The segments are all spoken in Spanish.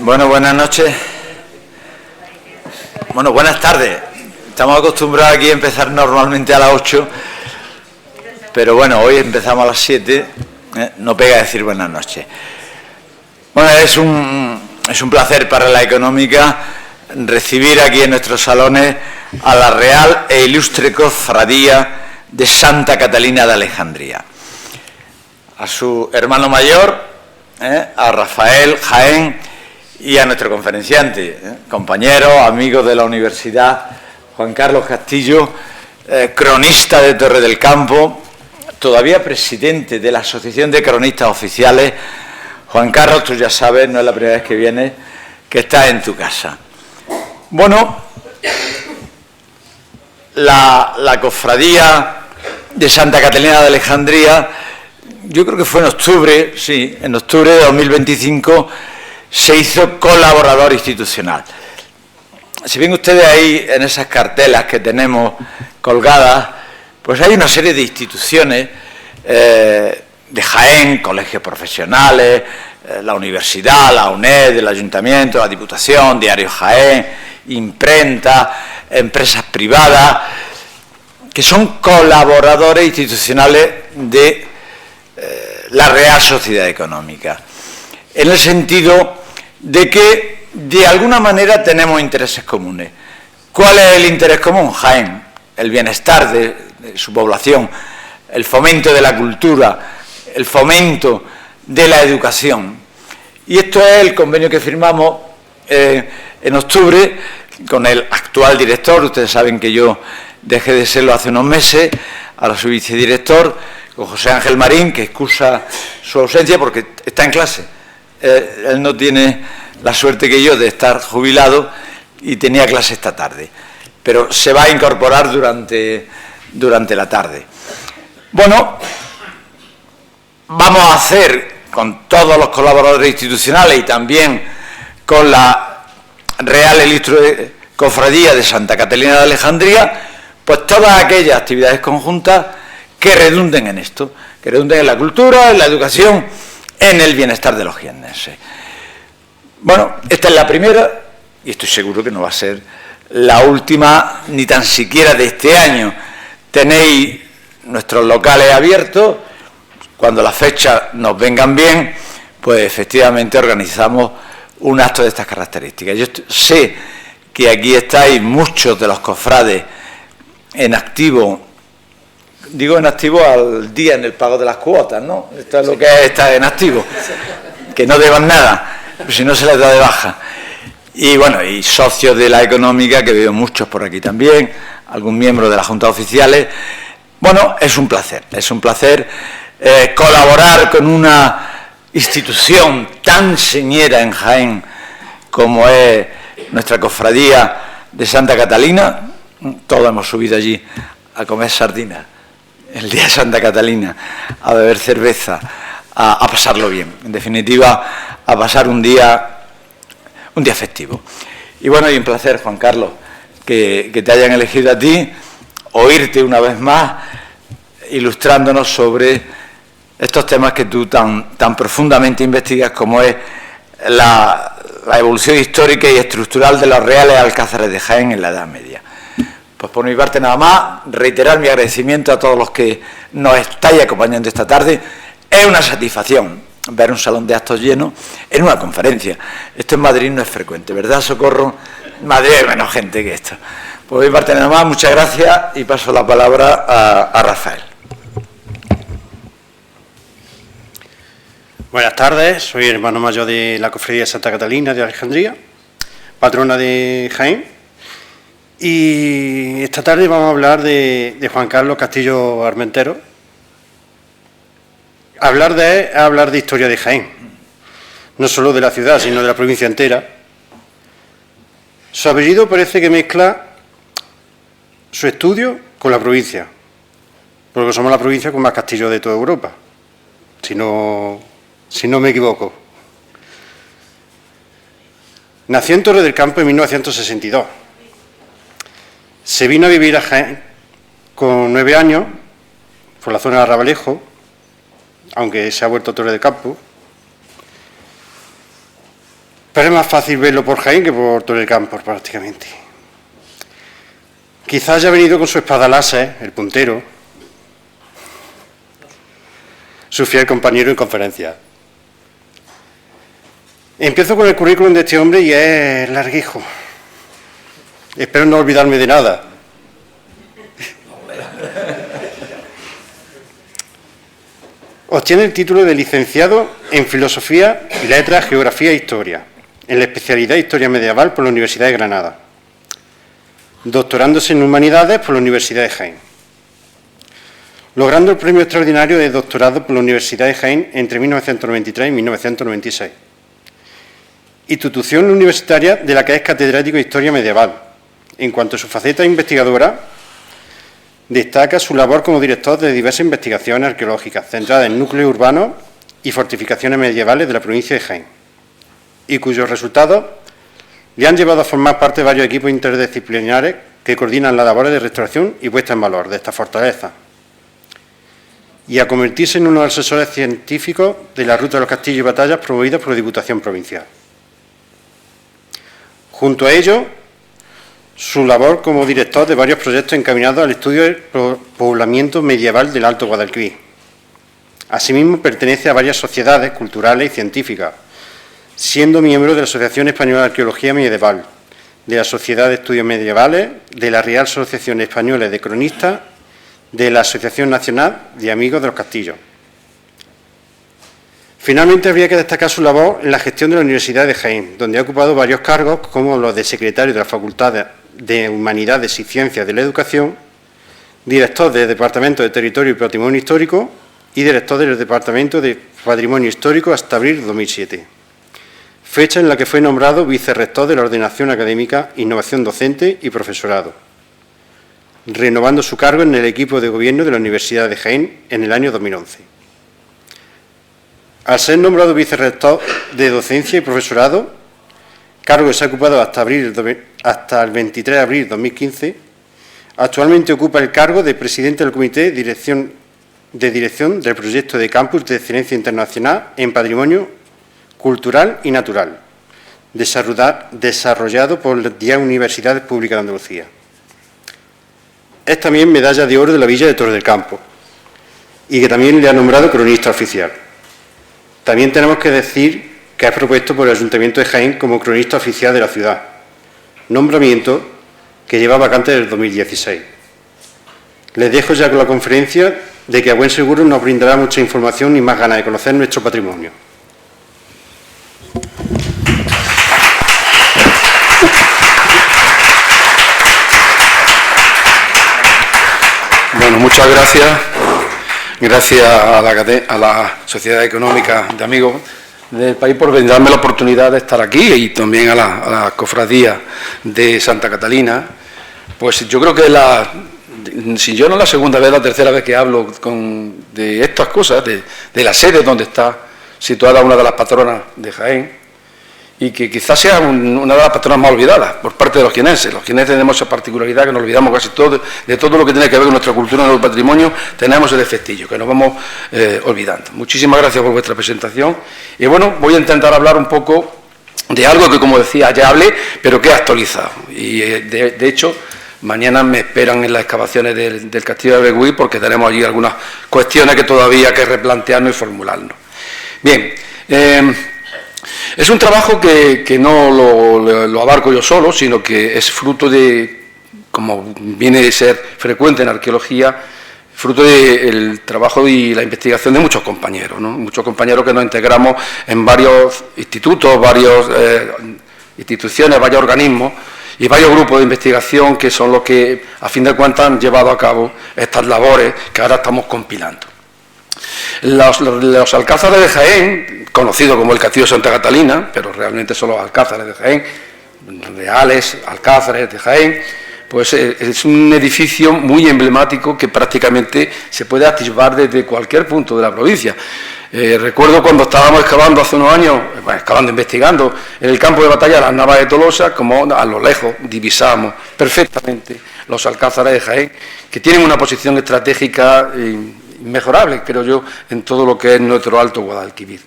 Bueno, buenas noches. Bueno, buenas tardes. Estamos acostumbrados aquí a empezar normalmente a las 8, pero bueno, hoy empezamos a las 7. No pega decir buenas noches. Bueno, es un placer para la económica recibir aquí en nuestros salones a la Real e Ilustre Cofradía de Santa Catalina de Alejandría, a su hermano mayor, a Rafael Jaén, y a nuestro conferenciante, compañero, amigo de la universidad, Juan Carlos Castillo, cronista de Torre del Campo, todavía presidente de la Asociación de Cronistas Oficiales. Juan Carlos, tú ya sabes, no es la primera vez que vienes, que estás en tu casa. Bueno, la cofradía de Santa Catalina de Alejandría, yo creo que fue en octubre, sí, en octubre de 2025, se hizo colaborador institucional. Si ven ustedes ahí en esas cartelas que tenemos colgadas, pues hay una serie de instituciones de Jaén, colegios profesionales, la universidad, la UNED, el ayuntamiento, la Diputación, Diario Jaén, imprenta, empresas privadas, que son colaboradores institucionales de la Real Sociedad Económica, en el sentido de que de alguna manera tenemos intereses comunes. ¿Cuál es el interés común? Jaén, el bienestar de su población, el fomento de la cultura, el fomento de la educación. Y esto es el convenio que firmamos en octubre con el actual director. Ustedes saben que yo dejé de serlo hace unos meses, ahora soy vicedirector, con José Ángel Marín, que excusa su ausencia porque está en clase. Él no tiene la suerte que yo de estar jubilado y tenía clase esta tarde, pero se va a incorporar durante la tarde. Bueno, vamos a hacer con todos los colaboradores institucionales y también con la Real e Ilustre Cofradía de Santa Catalina de Alejandría, pues todas aquellas actividades conjuntas que redunden en esto, que redunden en la cultura, en la educación, en el bienestar de los jiennenses. Bueno, esta es la primera, y estoy seguro que no va a ser la última, ni tan siquiera de este año. Tenéis nuestros locales abiertos, cuando las fechas nos vengan bien, pues efectivamente organizamos un acto de estas características. Yo sé que aquí estáis muchos de los cofrades en activo. Digo en activo al día en el pago de las cuotas, ¿no? Esto es lo que es estar en activo, que no deban nada, si no se les da de baja. Y bueno, y socios de la económica, que veo muchos por aquí también, algún miembro de la Junta de Oficiales. Bueno, es un placer colaborar con una institución tan señera en Jaén como es nuestra cofradía de Santa Catalina. Todos hemos subido allí a comer sardinas el día de Santa Catalina, a beber cerveza, a pasarlo bien, en definitiva, a pasar un día festivo. Y bueno, y un placer, Juan Carlos, que te hayan elegido a ti, oírte una vez más, ilustrándonos sobre estos temas que tú tan profundamente investigas, como es la evolución histórica y estructural de los reales alcázares de Jaén en la Edad Media. Pues por mi parte nada más, reiterar mi agradecimiento a todos los que nos estáis acompañando esta tarde. Es una satisfacción ver un salón de actos lleno en una conferencia. Esto en Madrid no es frecuente, ¿verdad, Socorro? En Madrid hay menos gente que esto. Por mi parte nada más, muchas gracias y paso la palabra a Rafael. Buenas tardes, soy hermano mayor de la Cofradía de Santa Catalina de Alejandría, patrona de Jaén. Y esta tarde vamos a hablar de Juan Carlos Castillo Armentero. Hablar de él es hablar de historia de Jaén, no solo de la ciudad, sino de la provincia entera. Su apellido parece que mezcla su estudio con la provincia, porque somos la provincia con más castillos de toda Europa, si no me equivoco. Nació en Torre del Campo en 1962. Se vino a vivir a Jaén con 9 años, por la zona de Arrabalejo, aunque se ha vuelto a Torre del Campo. Pero es más fácil verlo por Jaén que por todo el campo, prácticamente. Quizás haya venido con su espada láser, el puntero, su fiel compañero en conferencia. Empiezo con el currículum de este hombre y es larguijo. Espero no olvidarme de nada. Obtiene el título de licenciado en Filosofía y Letras, Geografía e Historia, en la especialidad Historia Medieval por la Universidad de Granada, doctorándose en Humanidades por la Universidad de Jaén, logrando el premio extraordinario de doctorado por la Universidad de Jaén entre 1993 y 1996, institución universitaria de la que es catedrático de Historia Medieval. En cuanto a su faceta investigadora, destaca su labor como director de diversas investigaciones arqueológicas centradas en núcleos urbanos y fortificaciones medievales de la provincia de Jaén, y cuyos resultados le han llevado a formar parte de varios equipos interdisciplinares que coordinan las labores de restauración y puesta en valor de esta fortaleza, y a convertirse en uno de los asesores científicos de la Ruta de los Castillos y Batallas promovidas por la Diputación Provincial. Junto a ello, su labor como director de varios proyectos encaminados al estudio del poblamiento medieval del Alto Guadalquivir. Asimismo, pertenece a varias sociedades culturales y científicas, siendo miembro de la Asociación Española de Arqueología Medieval, de la Sociedad de Estudios Medievales, de la Real Asociación Española de Cronistas, de la Asociación Nacional de Amigos de los Castillos. Finalmente, habría que destacar su labor en la gestión de la Universidad de Jaén, donde ha ocupado varios cargos, como los de secretario de la Facultad de Humanidades y Ciencias de la Educación, director del Departamento de Territorio y Patrimonio Histórico y director del Departamento de Patrimonio Histórico hasta abril de 2007, fecha en la que fue nombrado vicerrector de la Ordenación Académica, Innovación Docente y Profesorado, renovando su cargo en el equipo de gobierno de la Universidad de Jaén en el año 2011. Al ser nombrado vicerrector de Docencia y Profesorado, cargo que se ha ocupado hasta el 23 de abril de 2015, actualmente ocupa el cargo de presidente del Comité de Dirección del Proyecto de Campus de Excelencia Internacional en Patrimonio Cultural y Natural, desarrollado por la 10 Universidades Públicas de Andalucía. Es también medalla de oro de la Villa de Torre del Campo y que también le ha nombrado cronista oficial. También tenemos que decir que es propuesto por el Ayuntamiento de Jaén como cronista oficial de la ciudad, nombramiento que lleva vacante desde el 2016. Les dejo ya con la conferencia de que a buen seguro nos brindará mucha información y más ganas de conocer nuestro patrimonio. Bueno, muchas gracias. Gracias a la Sociedad Económica de Amigos del País por darme la oportunidad de estar aquí, y también a la Cofradía de Santa Catalina. Pues yo creo que si yo no es la segunda vez, la tercera vez que hablo de estas cosas, de la sede donde está situada una de las patronas de Jaén, y que quizás sea una de las patronas más olvidadas por parte de los jienenses. Los jienenses tenemos esa particularidad que nos olvidamos casi todo, de todo lo que tiene que ver con nuestra cultura y nuestro patrimonio, tenemos el defectillo, que nos vamos olvidando. Muchísimas gracias por vuestra presentación. Y bueno, voy a intentar hablar un poco de algo que, como decía, ya hablé, pero que he actualizado. Y de hecho, mañana me esperan en las excavaciones del Castillo de Beguí, porque tenemos allí algunas cuestiones que todavía hay que replantearnos y formularnos. Bien, es un trabajo que no lo abarco yo solo, sino que es fruto de, como viene a ser frecuente en arqueología, fruto del trabajo y la investigación de muchos compañeros, ¿no? Muchos compañeros que nos integramos en varios institutos, varias instituciones, varios organismos y varios grupos de investigación que son los que, a fin de cuentas, han llevado a cabo estas labores que ahora estamos compilando. Los alcázares de Jaén, conocidos como el Castillo de Santa Catalina, pero realmente son los alcázares de Jaén, reales alcázares de Jaén, pues es un edificio muy emblemático que prácticamente se puede atisbar desde cualquier punto de la provincia. Recuerdo cuando estábamos excavando hace unos años, investigando en el campo de batalla de las Navas de Tolosa, como a lo lejos divisamos perfectamente los alcázares de Jaén, que tienen una posición estratégica inmejorable, creo yo, en todo lo que es nuestro Alto Guadalquivir.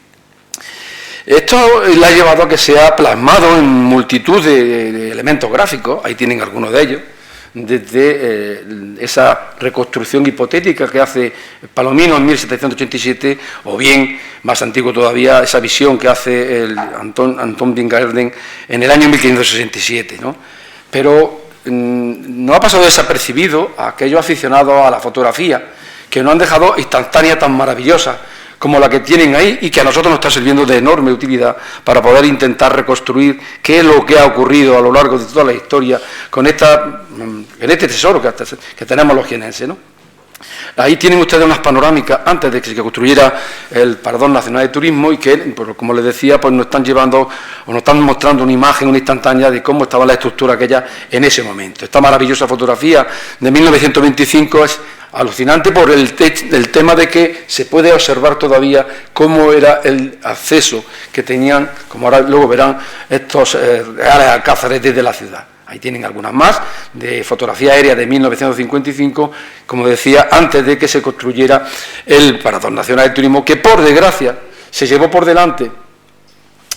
Esto le ha llevado a que se ha plasmado en multitud de elementos gráficos, ahí tienen algunos de ellos, desde esa reconstrucción hipotética que hace Palomino en 1787, o bien, más antiguo todavía, esa visión que hace el Anton Wingarden en el año 1567, ¿no? Pero no ha pasado desapercibido a aquellos aficionados a la fotografía que nos han dejado instantáneas tan maravillosas como la que tienen ahí y que a nosotros nos está sirviendo de enorme utilidad para poder intentar reconstruir qué es lo que ha ocurrido a lo largo de toda la historia con este tesoro que tenemos los jienenses, ¿no? Ahí tienen ustedes unas panorámicas antes de que se construyera el Parador Nacional de Turismo y que, pues, como les decía, pues nos están llevando o nos están mostrando una imagen, una instantánea de cómo estaba la estructura aquella en ese momento. Esta maravillosa fotografía de 1925 es alucinante por el tema de que se puede observar todavía cómo era el acceso que tenían, como ahora luego verán, estos reales alcázares desde la ciudad. Ahí tienen algunas más, de fotografía aérea de 1955, como decía, antes de que se construyera el Parador Nacional de Turismo, que por desgracia se llevó por delante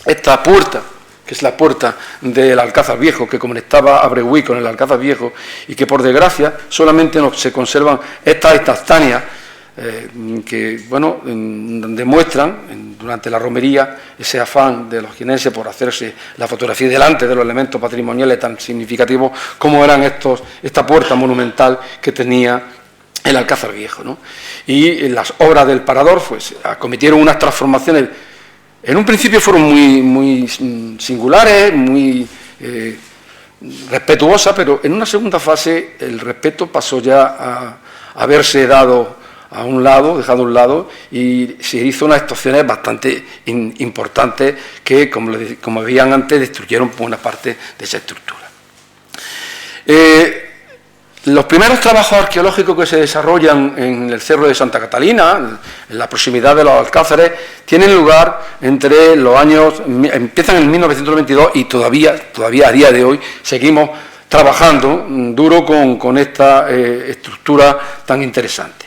esta puerta, que es la puerta del Alcázar Viejo, que conectaba a Bregüí con el Alcázar Viejo, y que por desgracia solamente se conservan estas instantáneas que, bueno, demuestran durante la romería ese afán de los jienenses por hacerse la fotografía delante de los elementos patrimoniales tan significativos como eran esta puerta monumental que tenía el Alcázar Viejo, ¿no? Y las obras del Parador pues acometieron unas transformaciones. En un principio fueron muy singulares, muy respetuosas, pero en una segunda fase el respeto pasó ya a verse dejado a un lado, y se hizo unas actuaciones bastante importantes que, como veían antes, destruyeron buena parte de esa estructura. Los primeros trabajos arqueológicos que se desarrollan en el Cerro de Santa Catalina, en la proximidad de los Alcázares, tienen lugar entre los años, empiezan en 1922 y todavía a día de hoy seguimos trabajando duro con esta estructura tan interesante.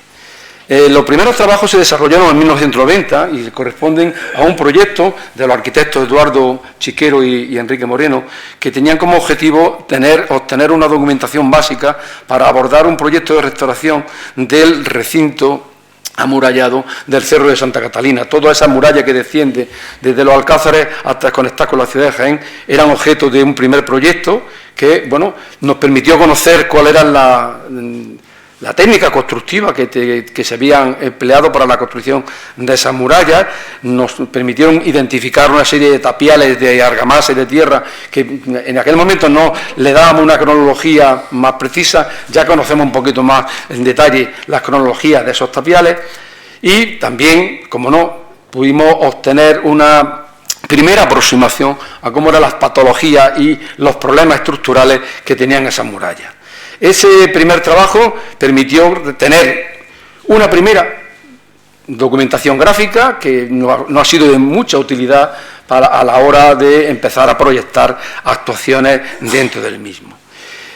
Los primeros trabajos se desarrollaron en 1990 y corresponden a un proyecto de los arquitectos Eduardo Chiquero y Enrique Moreno, que tenían como objetivo obtener una documentación básica para abordar un proyecto de restauración del recinto amurallado del Cerro de Santa Catalina. Toda esa muralla que desciende desde los Alcázares hasta conectar con la ciudad de Jaén eran objeto de un primer proyecto que, bueno, nos permitió conocer cuál era la técnica constructiva que se habían empleado para la construcción de esas murallas. Nos permitieron identificar una serie de tapiales de argamasa y de tierra que en aquel momento no le dábamos una cronología más precisa, ya conocemos un poquito más en detalle las cronologías de esos tapiales, y también, como no, pudimos obtener una primera aproximación a cómo eran las patologías y los problemas estructurales que tenían esas murallas. Ese primer trabajo permitió tener una primera documentación gráfica que no ha sido de mucha utilidad a la hora de empezar a proyectar actuaciones dentro del mismo.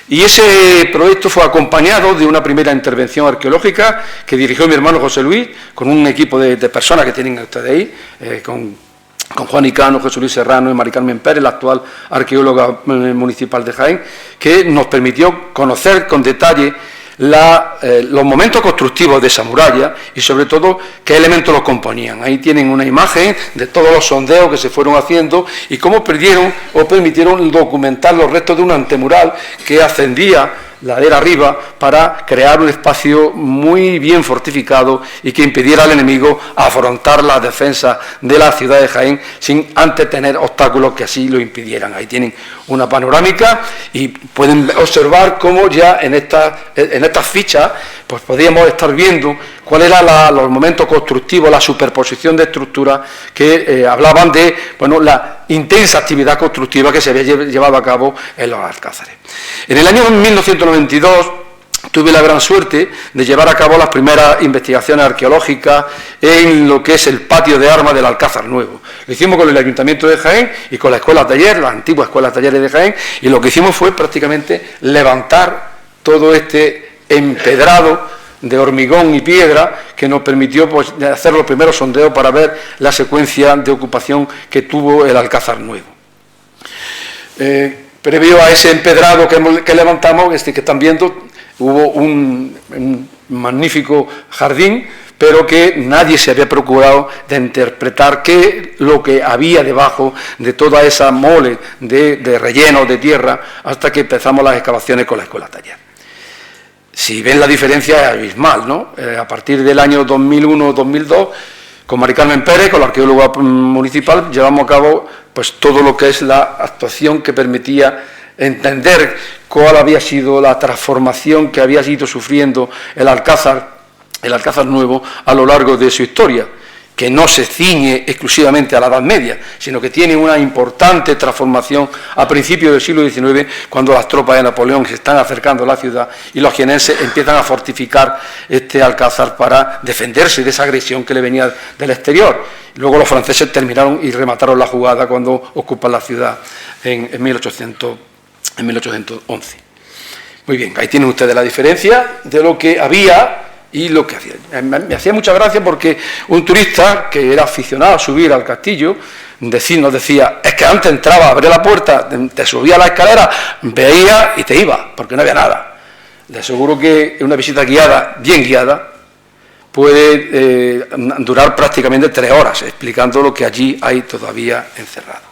Y ese proyecto fue acompañado de una primera intervención arqueológica que dirigió mi hermano José Luis, con un equipo de personas que tienen ustedes ahí, con Juan Icano, José Luis Serrano y Mari Carmen Pérez, la actual arqueóloga municipal de Jaén, que nos permitió conocer con detalle los momentos constructivos de esa muralla y, sobre todo, qué elementos los componían. Ahí tienen una imagen de todos los sondeos que se fueron haciendo y cómo permitieron documentar los restos de un antemural que ascendía ladera arriba para crear un espacio muy bien fortificado y que impidiera al enemigo afrontar la defensa de la ciudad de Jaén sin antes tener obstáculos que así lo impidieran. Ahí tienen una panorámica y pueden observar cómo ya en estas fichas pues podíamos estar viendo cuál eran los momentos constructivos, la superposición de estructuras que hablaban de, bueno, la intensa actividad constructiva que se había llevado a cabo en los Alcázares. En el año 1992 tuve la gran suerte de llevar a cabo las primeras investigaciones arqueológicas en lo que es el patio de armas del Alcázar Nuevo. Lo hicimos con el Ayuntamiento de Jaén y con la Escuela Taller, las antiguas escuelas talleres de Jaén, y lo que hicimos fue prácticamente levantar todo este empedrado de hormigón y piedra que nos permitió pues, hacer los primeros sondeos para ver la secuencia de ocupación que tuvo el Alcázar Nuevo. Previo a ese empedrado que levantamos, que están viendo, hubo un magnífico jardín, pero que nadie se había procurado de interpretar qué lo que había debajo de toda esa mole de relleno de tierra, hasta que empezamos las excavaciones con la escuela taller. Si ven la diferencia es abismal, ¿no? A partir del año 2001-2002, con Mari Carmen Pérez, con la arqueóloga municipal, llevamos a cabo pues, todo lo que es la actuación que permitía entender cuál había sido la transformación que había ido sufriendo el Alcázar Nuevo a lo largo de su historia, que no se ciñe exclusivamente a la Edad Media, sino que tiene una importante transformación a principios del siglo XIX, cuando las tropas de Napoleón se están acercando a la ciudad y los jienenses empiezan a fortificar este Alcázar para defenderse de esa agresión que le venía del exterior. Luego los franceses terminaron y remataron la jugada cuando ocupan la ciudad en 1811. Muy bien, ahí tienen ustedes la diferencia de lo que había y lo que hacía. Me hacía mucha gracia porque un turista que era aficionado a subir al castillo nos decía, es que antes entraba, abría la puerta, te subía a la escalera, veía y te iba, porque no había nada. Le aseguro que una visita guiada, bien guiada, puede durar prácticamente 3 horas, explicando lo que allí hay todavía encerrado.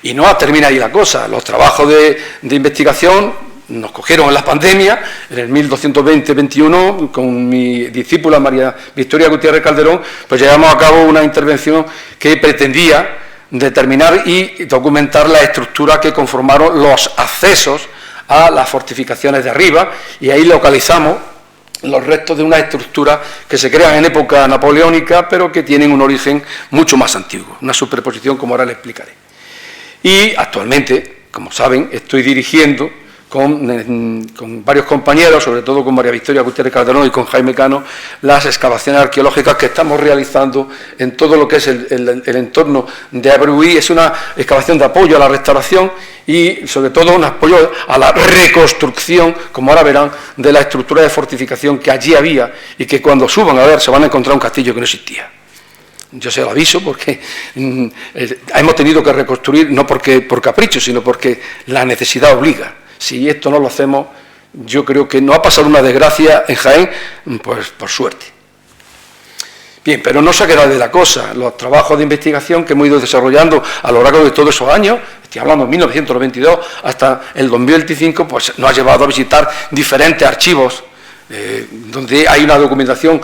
Y no termina ahí la cosa, los trabajos de investigación nos cogieron en la pandemia, en el 1220-21, con mi discípula María Victoria Gutiérrez Calderón, pues llevamos a cabo una intervención que pretendía determinar y documentar la estructura que conformaron los accesos a las fortificaciones de arriba, y ahí localizamos los restos de una estructura que se crean en época napoleónica, pero que tienen un origen mucho más antiguo, una superposición, como ahora les explicaré. Y actualmente, como saben, estoy dirigiendo con varios compañeros, sobre todo con María Victoria Gutiérrez Calderón y con Jaime Cano, las excavaciones arqueológicas que estamos realizando en todo lo que es el entorno de Abreuí. Es una excavación de apoyo a la restauración y sobre todo un apoyo a la reconstrucción, como ahora verán, de la estructura de fortificación que allí había y que cuando suban a ver se van a encontrar un castillo que no existía. Yo se lo aviso porque hemos tenido que reconstruir, no por capricho, sino porque la necesidad obliga. Si esto no lo hacemos, yo creo que no ha pasado una desgracia en Jaén, pues por suerte. Bien, pero no se ha quedado de la cosa. Los trabajos de investigación que hemos ido desarrollando a lo largo de todos esos años, estoy hablando de 1992 hasta el 2025, pues nos ha llevado a visitar diferentes archivos donde hay una documentación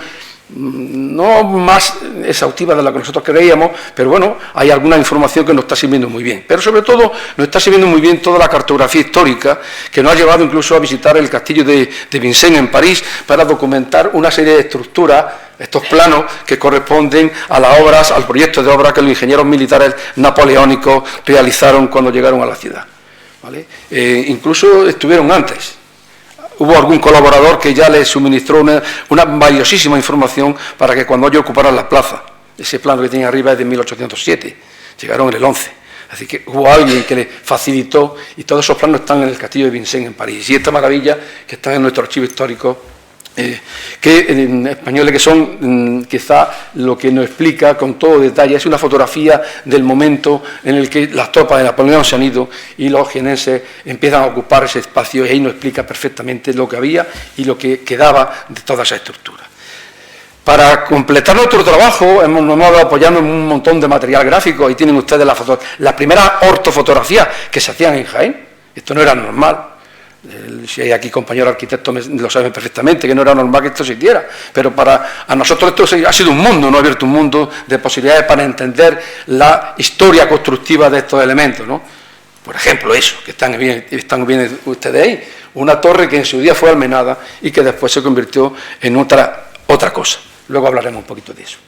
no más exhaustiva de la que nosotros creíamos, pero bueno, hay alguna información que nos está sirviendo muy bien. Pero sobre todo nos está sirviendo muy bien toda la cartografía histórica que nos ha llevado incluso a visitar el castillo de Vincennes en París para documentar una serie de estructuras, estos planos que corresponden a las obras, al proyecto de obra que los ingenieros militares napoleónicos realizaron cuando llegaron a la ciudad, ¿vale? Incluso estuvieron antes. Hubo algún colaborador que ya les suministró una valiosísima información para que cuando ellos ocuparan la plaza, ese plano que tiene arriba es de 1807, llegaron en el 11. Así que hubo alguien que les facilitó y todos esos planos están en el castillo de Vincennes en París. Y esta maravilla que está en nuestro archivo histórico, que en españoles que son quizá lo que nos explica con todo detalle, es una fotografía del momento en el que las tropas de Napoleón se han ido y los jienenses empiezan a ocupar ese espacio, y ahí nos explica perfectamente lo que había y lo que quedaba de toda esa estructura. Para completar nuestro trabajo nos hemos dado apoyando en un montón de material gráfico. Ahí tienen ustedes la primera ortofotografía que se hacían en Jaén. Esto no era normal. Si hay aquí compañeros arquitectos lo saben perfectamente, que no era normal que esto se hiciera, pero a nosotros esto ha sido un mundo, no ha abierto un mundo de posibilidades para entender la historia constructiva de estos elementos, ¿no? Por ejemplo, eso, que están bien ustedes ahí, una torre que en su día fue almenada y que después se convirtió en otra cosa. Luego hablaremos un poquito de eso.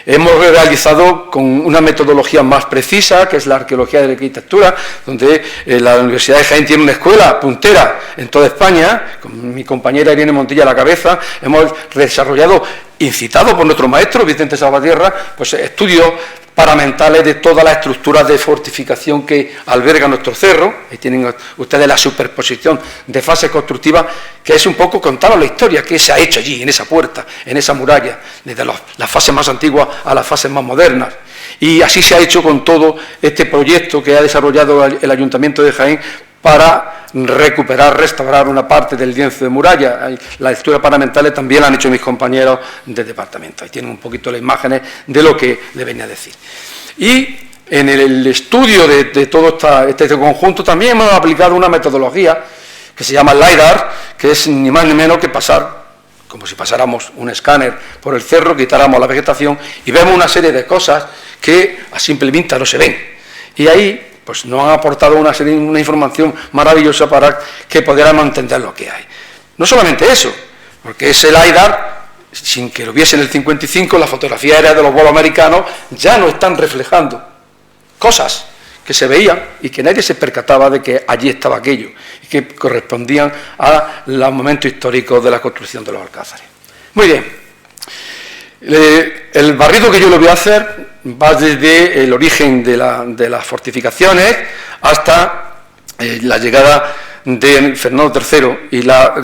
Hemos realizado con una metodología más precisa, que es la arqueología de la arquitectura, donde la Universidad de Jaén tiene una escuela puntera en toda España, con mi compañera Irene Montilla a la cabeza. Hemos desarrollado incitado por nuestro maestro Vicente Salvatierra, pues estudios paramentales de todas las estructuras de fortificación que alberga nuestro cerro. Ahí tienen ustedes la superposición de fases constructivas, que es un poco contar la historia que se ha hecho allí, en esa puerta, en esa muralla, desde las fases más antiguas a las fases más modernas. Y así se ha hecho con todo este proyecto que ha desarrollado el Ayuntamiento de Jaén para recuperar, restaurar una parte del lienzo de muralla. Las estructuras paramentales también la han hecho mis compañeros de departamento. Ahí tienen un poquito las imágenes de lo que le venía a decir. Y en el estudio de todo este conjunto también hemos aplicado una metodología que se llama LiDAR, que es ni más ni menos que pasar, como si pasáramos un escáner por el cerro, quitáramos la vegetación y vemos una serie de cosas que a simple vista no se ven. Y ahí pues nos han aportado una información maravillosa para que pudiéramos entender lo que hay. No solamente eso, porque ese LiDAR, sin que lo viese en el 55, las fotografías aéreas de los vuelos americanos ya no están reflejando cosas que se veían y que nadie se percataba de que allí estaba aquello y que correspondían a los momentos históricos de la construcción de los alcázares. Muy bien. El barrido que yo le voy a hacer va desde el origen de las fortificaciones hasta la llegada de Fernando III y la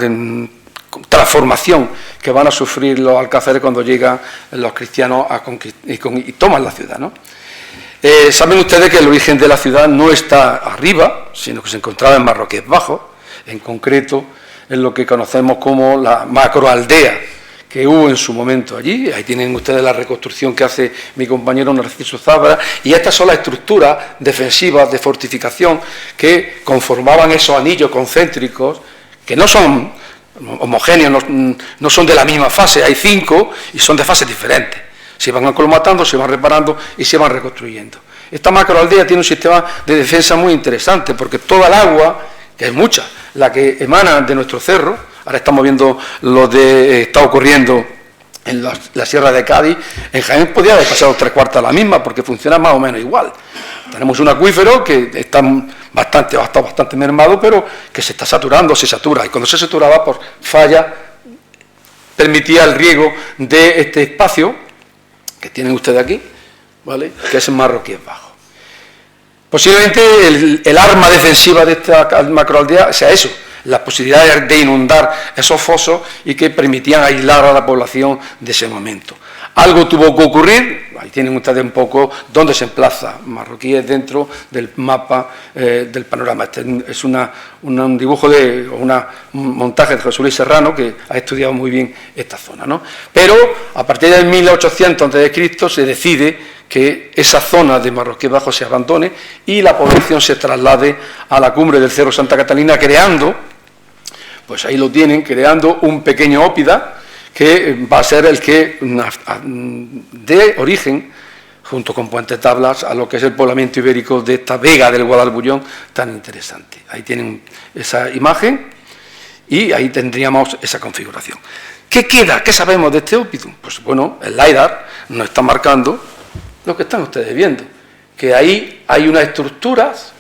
transformación que van a sufrir los alcázares cuando llegan los cristianos y toman la ciudad, ¿no? Saben ustedes que el origen de la ciudad no está arriba, sino que se encontraba en Marroquíes Bajo, en concreto en lo que conocemos como la macroaldea que hubo en su momento allí. Ahí tienen ustedes la reconstrucción que hace mi compañero Narciso Zabra, y estas son las estructuras defensivas de fortificación que conformaban esos anillos concéntricos, que no son homogéneos, no son de la misma fase, hay 5 y son de fases diferentes. Se van aclimatando, se van reparando y se van reconstruyendo. Esta macroaldea tiene un sistema de defensa muy interesante, porque toda el agua, que es mucha, la que emana de nuestro cerro, ahora estamos viendo lo que está ocurriendo en la Sierra de Cádiz, en Jaén podía haber pasado 3/4 a la misma, porque funciona más o menos igual. Tenemos un acuífero que está bastante mermado, pero que se está saturando, se satura, y cuando se saturaba por falla, permitía el riego de este espacio que tienen ustedes aquí, ¿vale?, que es en Marroquíes Bajo. Posiblemente el arma defensiva de esta macroaldea sea eso, la posibilidad de inundar esos fosos y que permitían aislar a la población de ese momento. Algo tuvo que ocurrir, ahí tienen ustedes un poco dónde se emplaza Marroquíes dentro del mapa del panorama. Este es un dibujo un montaje de José Luis Serrano, que ha estudiado muy bien esta zona, ¿no? Pero a partir de 1800 a.C. se decide que esa zona de Marroquíes Bajo se abandone y la población se traslade a la cumbre del Cerro Santa Catalina, creando, pues ahí lo tienen, creando un pequeño ópida que va a ser el que dé origen, junto con Puente Tablas, a lo que es el poblamiento ibérico de esta vega del Guadalbullón tan interesante. Ahí tienen esa imagen y ahí tendríamos esa configuración. ¿Qué queda? ¿Qué sabemos de este ópidum? Pues bueno, el LiDAR nos está marcando lo que están ustedes viendo, que ahí hay unas estructuras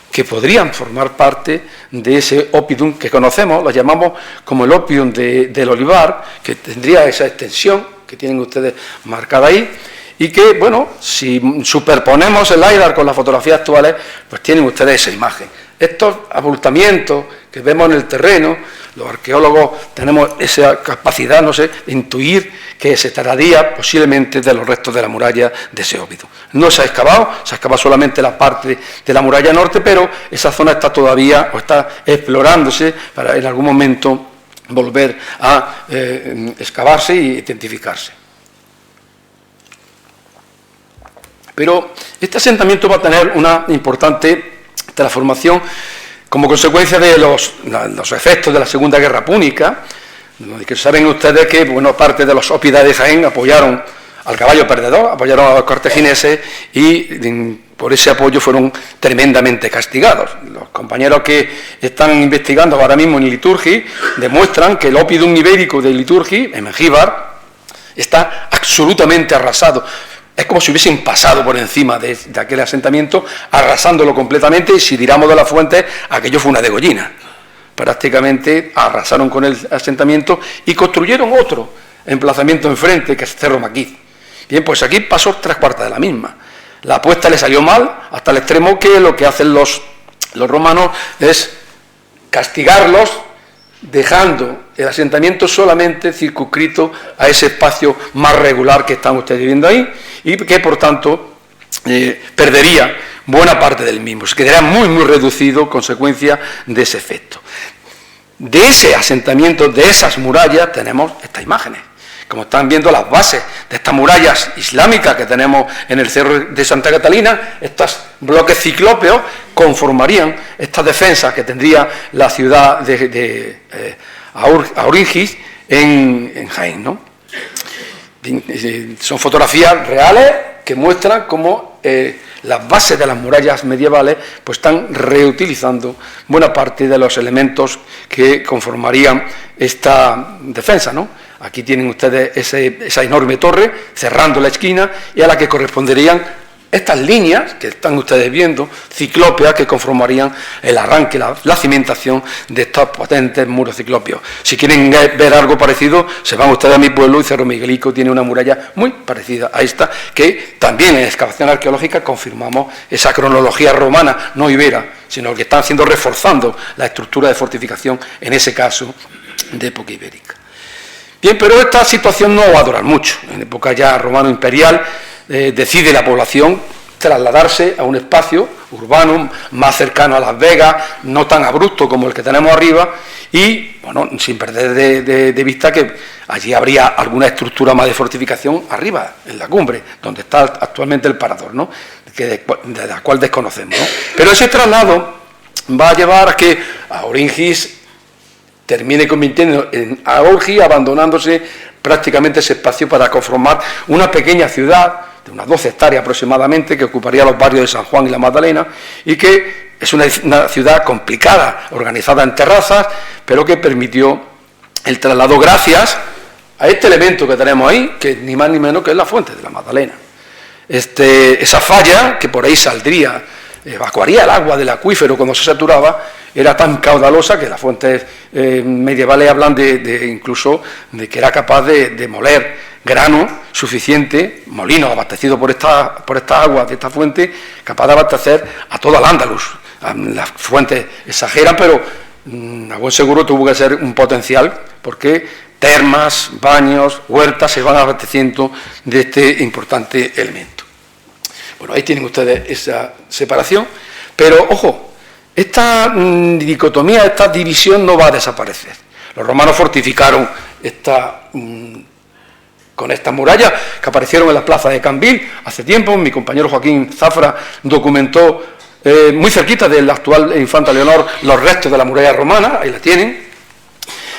que podrían formar parte de ese ópidum que conocemos, lo llamamos como el ópidum del olivar, que tendría esa extensión que tienen ustedes marcada ahí, y que, bueno, si superponemos el LiDAR con las fotografías actuales, pues tienen ustedes esa imagen. Estos abultamientos que vemos en el terreno, los arqueólogos tenemos esa capacidad, no sé, de intuir que se trataría posiblemente de los restos de la muralla de ese ópidum. No se ha excavado, se ha excavado solamente la parte de la muralla norte, pero esa zona está todavía, o está explorándose para en algún momento volver a excavarse y identificarse. Pero este asentamiento va a tener una importante transformación como consecuencia de los efectos de la Segunda Guerra Púnica, que saben ustedes que, bueno, parte de los ópidas de Jaén apoyaron al caballo perdedor, apoyaron a los cartagineses y por ese apoyo fueron tremendamente castigados. Los compañeros que están investigando ahora mismo en Liturgi demuestran que el ópidum ibérico de Liturgi, en Mengíbar, está absolutamente arrasado. Es como si hubiesen pasado por encima de aquel asentamiento, arrasándolo completamente, y si tiramos de la fuente, aquello fue una degollina. Prácticamente arrasaron con el asentamiento y construyeron otro emplazamiento enfrente, que es Cerro Maquiz. Bien, pues aquí pasó 3/4 de la misma. La apuesta le salió mal, hasta el extremo que lo que hacen los romanos es castigarlos, dejando el asentamiento solamente circunscrito a ese espacio más regular que están ustedes viendo ahí, y que por tanto perdería buena parte del mismo, se quedaría muy muy reducido consecuencia de ese efecto. De ese asentamiento, de esas murallas, tenemos estas imágenes. Como están viendo, las bases de estas murallas islámicas que tenemos en el Cerro de Santa Catalina, estos bloques ciclópeos conformarían estas defensas que tendría la ciudad de Aoringis en Jaén, ¿no? Son fotografías reales que muestran cómo las bases de las murallas medievales pues están reutilizando buena parte de los elementos que conformarían esta defensa, ¿no? Aquí tienen ustedes esa enorme torre cerrando la esquina y a la que corresponderían estas líneas que están ustedes viendo, ciclópeas, que conformarían el arranque, la cimentación de estos potentes muros ciclópeos. Si quieren ver algo parecido, se van ustedes a mi pueblo y Cerro Miguelico tiene una muralla muy parecida a esta, que también en excavación arqueológica confirmamos esa cronología romana, no ibera, sino que están haciendo reforzando la estructura de fortificación, en ese caso, de época ibérica. Bien, pero esta situación no va a durar mucho. En época ya romano-imperial decide la población trasladarse a un espacio urbano más cercano a Las Vegas, no tan abrupto como el que tenemos arriba, y bueno, sin perder de vista que allí habría alguna estructura más de fortificación arriba, en la cumbre, donde está actualmente el parador, ¿no? De la cual desconocemos, ¿no? Pero ese traslado va a llevar a que Aoringis termine convirtiendo en Aorgi, abandonándose prácticamente ese espacio para conformar una pequeña ciudad de unas 12 hectáreas aproximadamente, que ocuparía los barrios de San Juan y La Magdalena, y que es una ciudad complicada, organizada en terrazas, pero que permitió el traslado gracias a este elemento que tenemos ahí, que ni más ni menos que es la fuente de La Magdalena. Esa falla, que por ahí saldría, evacuaría el agua del acuífero cuando se saturaba, era tan caudalosa que las fuentes medievales hablan incluso de que era capaz de moler grano suficiente, molino abastecido por estas aguas de esta fuente, capaz de abastecer a toda Al-Ándalus. Las fuentes exageran, pero a buen seguro tuvo que ser un potencial, porque termas, baños, huertas se van abasteciendo de este importante elemento. Bueno, ahí tienen ustedes esa separación, pero ojo, esta dicotomía, esta división no va a desaparecer. Los romanos fortificaron con estas murallas que aparecieron en la plaza de Cambil hace tiempo. Mi compañero Joaquín Zafra documentó muy cerquita de la actual Infanta Leonor los restos de la muralla romana, ahí la tienen.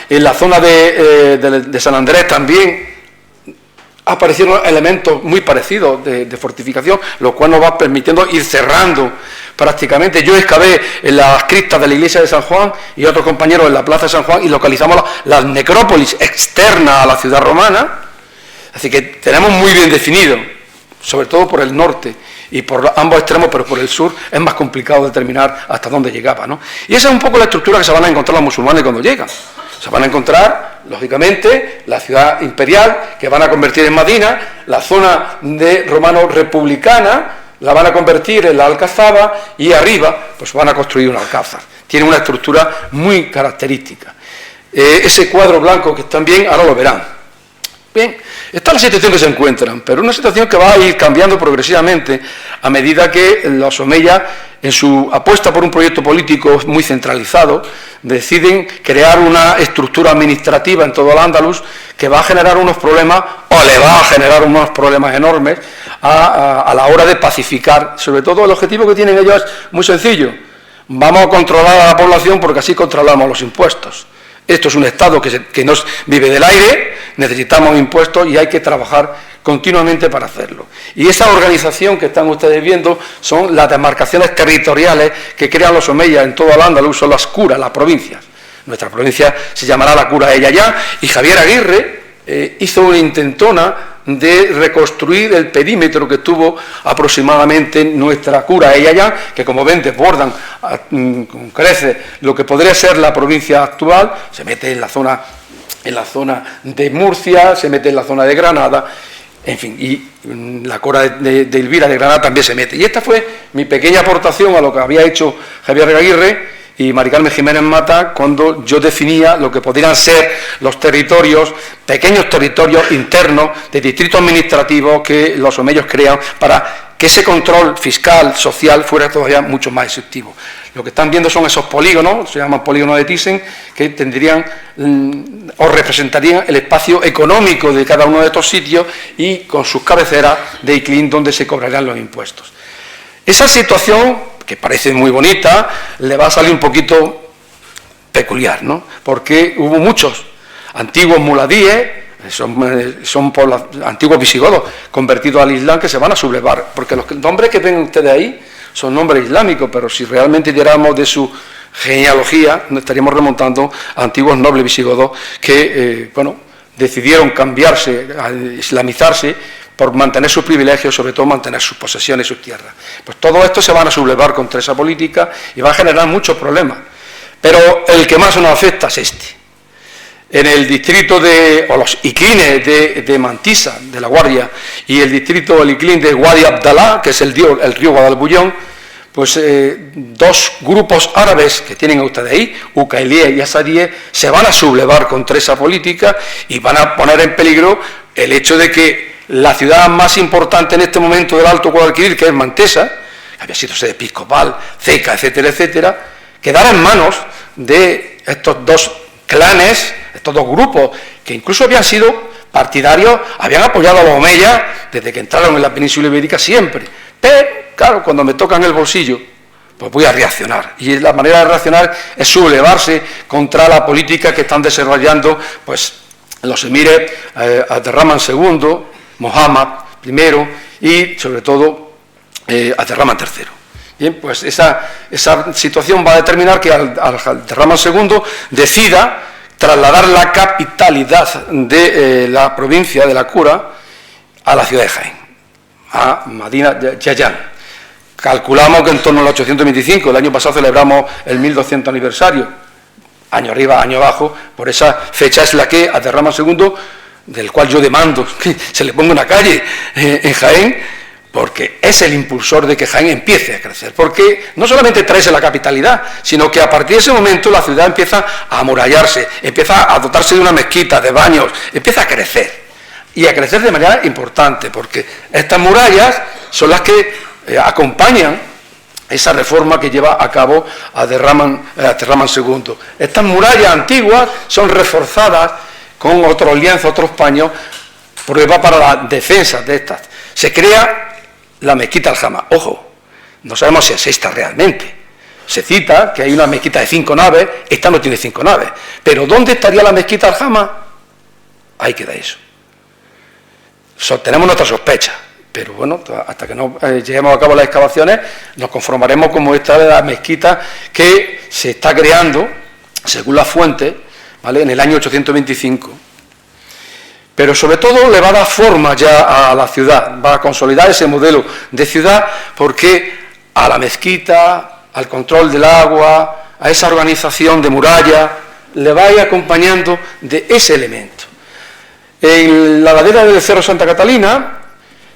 En la zona de San Andrés también aparecieron elementos muy parecidos de fortificación, lo cual nos va permitiendo ir cerrando prácticamente. Yo excavé en las criptas de la iglesia de San Juan y otros compañeros en la plaza de San Juan y localizamos las necrópolis externas a la ciudad romana, así que tenemos muy bien definido, sobre todo por el norte y por ambos extremos, pero por el sur es más complicado determinar hasta dónde llegaba, ¿no? Y esa es un poco la estructura que se van a encontrar los musulmanes cuando llegan. Se van a encontrar, lógicamente, la ciudad imperial, que van a convertir en Madina, la zona de romano-republicana, la van a convertir en la Alcazaba, y arriba pues van a construir un alcázar. Tiene una estructura muy característica. Ese cuadro blanco que están bien, ahora lo verán. Bien, esta es la situación que se encuentran, pero una situación que va a ir cambiando progresivamente a medida que los omeyas, en su apuesta por un proyecto político muy centralizado, deciden crear una estructura administrativa en todo el Andalus que va a generar unos problemas, o le va a generar unos problemas enormes a la hora de pacificar. Sobre todo el objetivo que tienen ellos es muy sencillo: vamos a controlar a la población porque así controlamos los impuestos. Esto es un Estado que nos vive del aire, necesitamos impuestos y hay que trabajar continuamente para hacerlo. Y esa organización que están ustedes viendo son las demarcaciones territoriales que crean los omeyas en todo Al-Ándalus, son las curas, las provincias. Nuestra provincia se llamará la cura de Yayá, y Javier Aguirre hizo una intentona de reconstruir el perímetro que tuvo aproximadamente nuestra cura de Yayá, que como ven desbordan con creces lo que podría ser la provincia actual, se mete en la zona en la zona de Murcia, se mete en la zona de Granada, en fin, y la Cora de Elvira de Granada también se mete. Y esta fue mi pequeña aportación a lo que había hecho Javier Regaguirre y Mari Carmen Jiménez Mata cuando yo definía lo que podrían ser los territorios, pequeños territorios internos de distritos administrativos que los omellos crean para que ese control fiscal, social, fuera todavía mucho más efectivo. Lo que están viendo son esos polígonos, se llaman polígonos de Thyssen, que tendrían o representarían el espacio económico de cada uno de estos sitios y con sus cabeceras de ICLIN donde se cobrarían los impuestos. Esa situación, que parece muy bonita, le va a salir un poquito peculiar, ¿no? Porque hubo muchos antiguos muladíes, son antiguos visigodos convertidos al Islam que se van a sublevar, porque los nombres que ven ustedes ahí son nombres islámicos, pero si realmente diéramos de su genealogía, nos estaríamos remontando a antiguos nobles visigodos que, decidieron cambiarse, islamizarse, por mantener sus privilegios, sobre todo mantener sus posesiones y sus tierras. Pues todo esto se van a sublevar contra esa política y va a generar muchos problemas. Pero el que más nos afecta es este. En el distrito o los ICLINes de Mantisa, de La Guardia, y el distrito, el ICLIN de Wadi Abdallah, que es el río Guadalbullón, pues dos grupos árabes que tienen ustedes ahí, Ucailíes y Asadíes, se van a sublevar contra esa política y van a poner en peligro el hecho de que la ciudad más importante en este momento del Alto Guadalquivir, que es Manresa, que había sido sede episcopal, Ceca, etcétera, etcétera, quedara en manos de estos dos clanes, estos dos grupos, que incluso habían sido partidarios, habían apoyado a los omeyas desde que entraron en la península ibérica siempre. Pero, claro, cuando me tocan el bolsillo, pues voy a reaccionar. Y la manera de reaccionar es sublevarse contra la política que están desarrollando pues, los emires Abderramán II, Mohammad I y, sobre todo, Abderramán III. Bien, pues esa situación va a determinar que Abderramán II decida trasladar la capitalidad de la provincia de la Cura a la ciudad de Jaén, a Madina Yayán. Calculamos que en torno al 825, el año pasado celebramos el 1200 aniversario, año arriba, año abajo, por esa fecha es la que Abderramán II, del cual yo demando que se le ponga una calle en Jaén, porque es el impulsor de que Jaén empiece a crecer, porque no solamente trae la capitalidad, sino que a partir de ese momento la ciudad empieza a amurallarse, empieza a dotarse de una mezquita, de baños, empieza a crecer, y a crecer de manera importante, porque estas murallas son las que acompañan esa reforma que lleva a cabo Abderramán II. Estas murallas antiguas son reforzadas con otros lienzos, otros paños, prueba para la defensa de estas. Se crea la mezquita Aljama. Ojo, no sabemos si es esta realmente. Se cita que hay una mezquita de 5 naves, esta no tiene 5 naves. Pero ¿dónde estaría la mezquita Aljama? Ahí queda eso. Tenemos nuestra sospecha, pero bueno, hasta que no lleguemos a cabo las excavaciones, nos conformaremos como esta de la mezquita que se está creando, según las fuentes, ¿vale?, en el año 825. Pero sobre todo le va a dar forma ya a la ciudad, va a consolidar ese modelo de ciudad, porque a la mezquita, al control del agua, a esa organización de muralla, le va a ir acompañando de ese elemento. En la ladera del Cerro Santa Catalina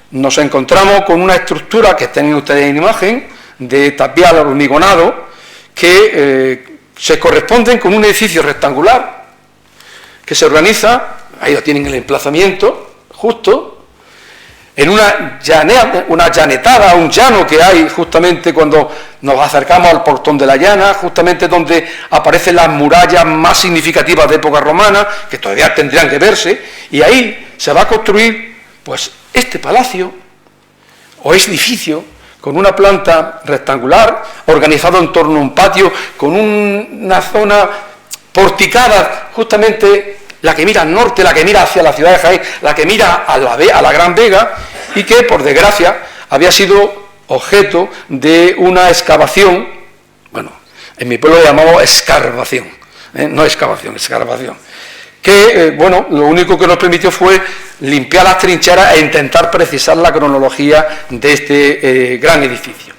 nos encontramos con una estructura que tienen ustedes en imagen, de tapial hormigonado, que se corresponden con un edificio rectangular que se organiza. Ahí lo tienen el emplazamiento, justo, en una llanetada, un llano que hay justamente cuando nos acercamos al portón de la llana, justamente donde aparecen las murallas más significativas de época romana, que todavía tendrían que verse, y ahí se va a construir pues este palacio, o este edificio, con una planta rectangular, organizado en torno a un patio, con una zona porticada, justamente la que mira al norte, la que mira hacia la ciudad de Jaén, la que mira a la Gran Vega, y que, por desgracia, había sido objeto de una excavación, bueno, en mi pueblo lo llamamos escarbación, no excavación, escarbación, que, bueno, lo único que nos permitió fue limpiar las trincheras e intentar precisar la cronología de este gran edificio.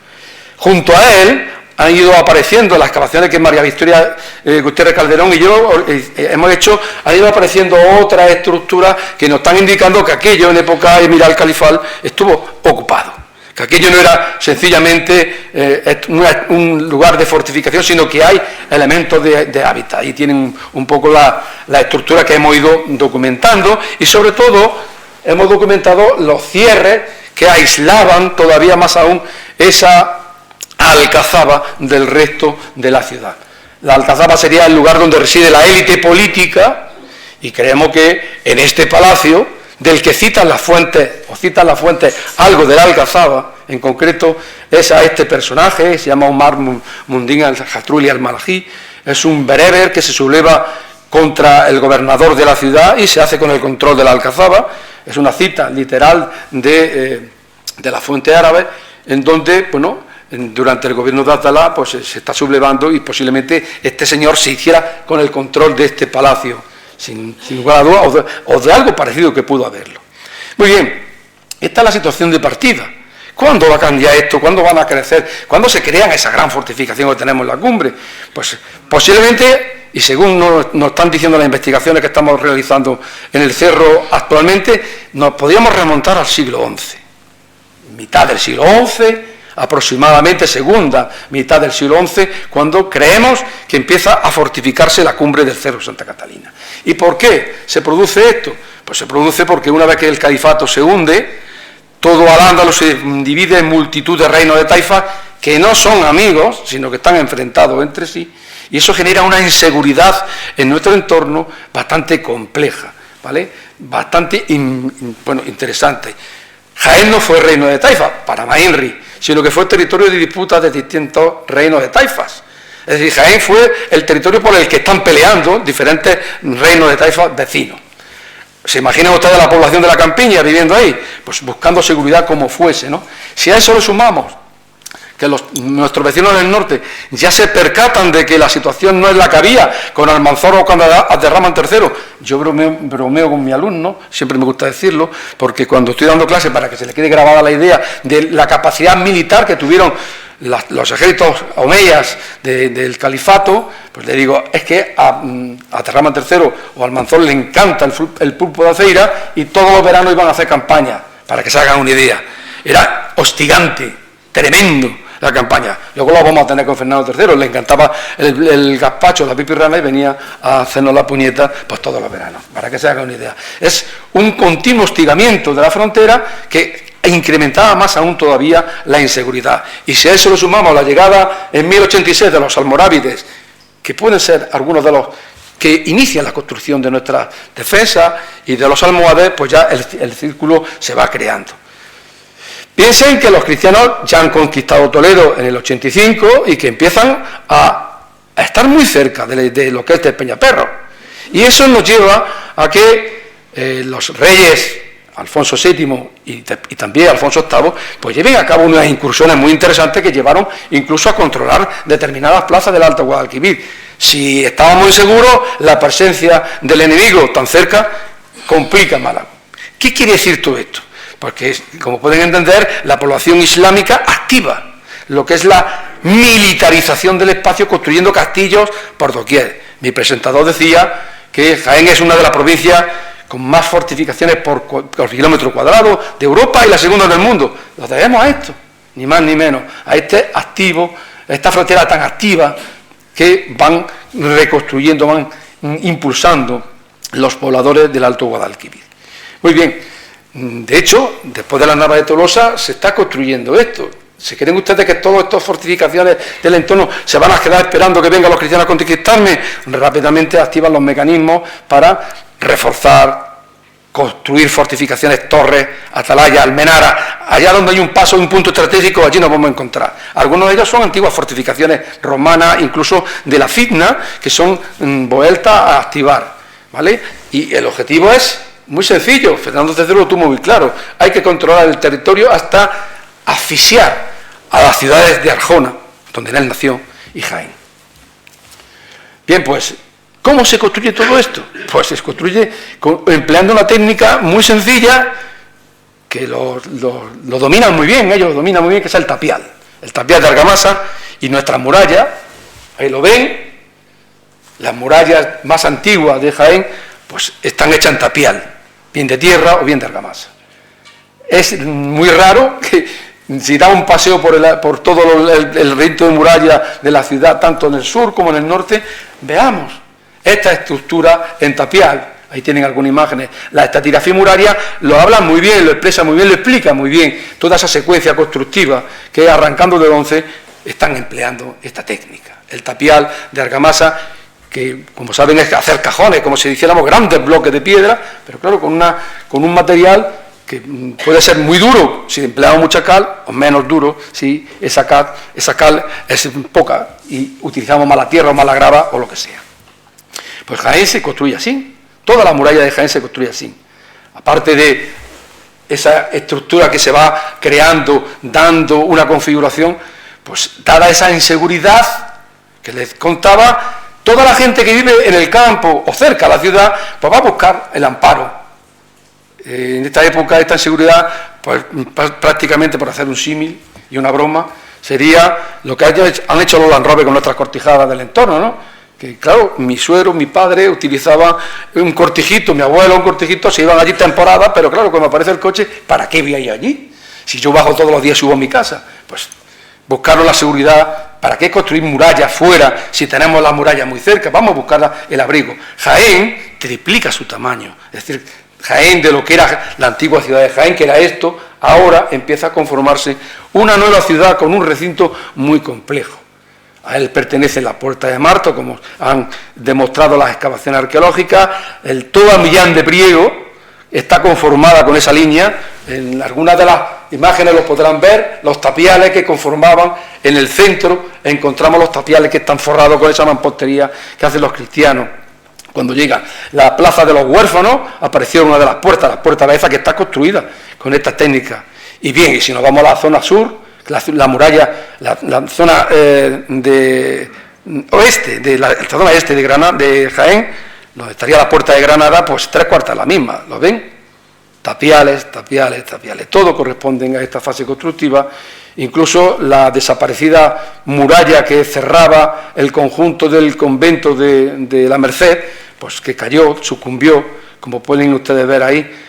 Junto a él han ido apareciendo en las excavaciones que María Victoria Gutiérrez Calderón y yo hemos hecho, han ido apareciendo otras estructuras que nos están indicando que aquello en época emiral califal estuvo ocupado, que aquello no era sencillamente un lugar de fortificación, sino que hay elementos de hábitat, y tienen un poco la estructura que hemos ido documentando, y sobre todo hemos documentado los cierres que aislaban todavía más aún esa alcazaba del resto de la ciudad. La alcazaba sería el lugar donde reside la élite política, y creemos que en este palacio, del que citan las fuentes algo de la alcazaba, en concreto es a este personaje, se llama Omar Mundín al-Jatruli al-Malají, es un bereber que se subleva contra el gobernador de la ciudad y se hace con el control de la alcazaba. Es una cita literal de la fuente árabe, en donde, bueno, durante el gobierno de Abdalá, pues se está sublevando, y posiblemente este señor se hiciera con el control de este palacio, sin lugar a dudas, o de algo parecido que pudo haberlo. Muy bien, esta es la situación de partida. ¿Cuándo va a cambiar esto? ¿Cuándo van a crecer? ¿Cuándo se crean esa gran fortificación que tenemos en la cumbre? Pues posiblemente, y según nos están diciendo las investigaciones que estamos realizando en el cerro actualmente, nos podríamos remontar al siglo XI. Mitad del siglo XI, aproximadamente segunda mitad del siglo XI, cuando creemos que empieza a fortificarse la cumbre del Cerro Santa Catalina. ¿Y por qué se produce esto? Pues se produce porque una vez que el califato se hunde, todo Al-Ándalus se divide en multitud de reinos de taifas que no son amigos, sino que están enfrentados entre sí, y eso genera una inseguridad en nuestro entorno bastante compleja, ¿vale? Bastante interesante. Jaén no fue reino de taifas para Mainri, sino que fue territorio de disputas de distintos reinos de taifas. Es decir, Jaén fue el territorio por el que están peleando diferentes reinos de taifas vecinos. ¿Se imaginan ustedes la población de la campiña viviendo ahí? Pues buscando seguridad como fuese, ¿no? Si a eso le sumamos que nuestros vecinos del norte ya se percatan de que la situación no es la que había con Almanzor o con Abderramán III. Yo bromeo con mi alumno, siempre me gusta decirlo, porque cuando estoy dando clase, para que se le quede grabada la idea de la capacidad militar que tuvieron los ejércitos omeyas del califato, pues le digo, es que a Abderramán III o Almanzor le encanta el pulpo de aceira, y todos los veranos iban a hacer campaña, para que se hagan una idea. Era hostigante, tremendo la campaña. Luego lo vamos a tener con Fernando III, le encantaba el gazpacho, la pipirrana, y venía a hacernos la puñeta pues todos los veranos, para que se hagan una idea. Es un continuo hostigamiento de la frontera que incrementaba más aún todavía la inseguridad. Y si a eso le sumamos la llegada en 1086 de los almorávides, que pueden ser algunos de los que inician la construcción de nuestra defensa, y de los almohades, pues ya el círculo se va creando. Piensen que los cristianos ya han conquistado Toledo en el 85 y que empiezan a estar muy cerca de lo que es el Peñaperro. Y eso nos lleva a que los reyes Alfonso VII y también Alfonso VIII pues lleven a cabo unas incursiones muy interesantes que llevaron incluso a controlar determinadas plazas del Alto Guadalquivir. Si estábamos inseguros, la presencia del enemigo tan cerca complica Málaga. ¿Qué quiere decir todo esto? Porque, como pueden entender, la población islámica activa lo que es la militarización del espacio, construyendo castillos por doquier. Mi presentador decía que Jaén es una de las provincias con más fortificaciones por kilómetro cuadrado de Europa y la segunda del mundo. Lo debemos a esto, ni más ni menos, a este activo, a esta frontera tan activa que van reconstruyendo, van impulsando los pobladores del Alto Guadalquivir. Muy bien. De hecho, después de la Nava de Tolosa se está construyendo esto. ¿Se creen ustedes que todas estas fortificaciones del entorno se van a quedar esperando que vengan los cristianos a conquistarme? Rápidamente activan los mecanismos para reforzar, construir fortificaciones, torres, atalayas, almenaras. Allá donde hay un paso, un punto estratégico, allí nos vamos a encontrar. Algunos de ellos son antiguas fortificaciones romanas, incluso de la Fitna, que son vueltas a activar, ¿vale? Y el objetivo es muy sencillo, Fernando III lo tuvo muy claro: hay que controlar el territorio hasta asfixiar a las ciudades de Arjona, donde él nació, y Jaén. Bien, pues, ¿cómo se construye todo esto? Pues se construye empleando una técnica muy sencilla, que lo dominan muy bien, ellos lo dominan muy bien, que es el tapial de argamasa, Y nuestras murallas, ahí lo ven, las murallas más antiguas de Jaén, pues están hechas en tapial, bien de tierra o bien de argamasa. Es muy raro que si da un paseo por todo el recinto de muralla de la ciudad, tanto en el sur como en el norte, veamos esta estructura en tapial. Ahí tienen algunas imágenes. La estratigrafía muraria lo habla muy bien, lo expresa muy bien, lo explica muy bien. Toda esa secuencia constructiva que arrancando del 11 están empleando esta técnica. El tapial de argamasa, que como saben es hacer cajones, como si hiciéramos grandes bloques de piedra, pero claro, con un material que puede ser muy duro si empleamos mucha cal, o menos duro si esa cal es poca y utilizamos mala tierra o mala grava o lo que sea. Pues Jaén se construye así, toda la muralla de Jaén se construye así. Aparte de esa estructura que se va creando, dando una configuración, pues dada esa inseguridad que les contaba, toda la gente que vive en el campo o cerca de la ciudad, pues va a buscar el amparo. En esta época, esta inseguridad, pues prácticamente, por hacer un símil y una broma, sería lo que han hecho los Land Rover con nuestras cortijadas del entorno, ¿no? Que claro, mi suegro, mi padre utilizaba un cortijito, mi abuelo un cortijito, se iban allí temporadas, pero claro, cuando aparece el coche, ¿para qué voy a ir allí? Si yo bajo todos los días y subo a mi casa, pues buscaron la seguridad. ¿Para qué construir murallas fuera si tenemos las murallas muy cerca? Vamos a buscar el abrigo. Jaén triplica su tamaño, es decir, Jaén, de lo que era la antigua ciudad de Jaén, que era esto, ahora empieza a conformarse una nueva ciudad con un recinto muy complejo. A él pertenece la Puerta de Marto, como han demostrado las excavaciones arqueológicas. El Toba Millán de Priego está conformada con esa línea. En algunas de las imágenes los podrán ver, los tapiales que conformaban en el centro. Encontramos los tapiales que están forrados con esa mampostería que hacen los cristianos. Cuando llega la Plaza de los Huérfanos, apareció una de las puertas, la Puerta Baeza, que está construida con estas técnicas. Y bien, y si nos vamos a la zona sur, la muralla, la zona oeste, la zona este de Jaén, donde estaría la Puerta de Granada, pues 3/4 la misma, ¿lo ven? Tapiales, tapiales, tapiales, todo corresponden a esta fase constructiva. Incluso la desaparecida muralla que cerraba el conjunto del convento de la Merced, pues que cayó, sucumbió, como pueden ustedes ver ahí,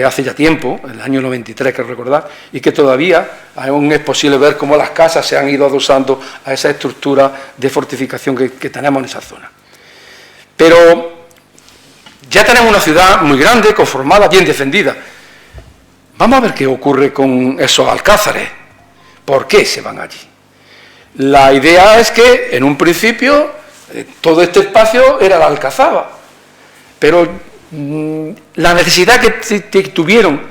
hace ya tiempo, en el año 93, que recordar, y que todavía aún es posible ver cómo las casas se han ido adosando a esa estructura de fortificación que tenemos en esa zona. Pero ya tenemos una ciudad muy grande, conformada, bien defendida. Vamos a ver qué ocurre con esos alcázares. ¿Por qué se van allí? La idea es que, en un principio, todo este espacio era la alcazaba, pero la necesidad que tuvieron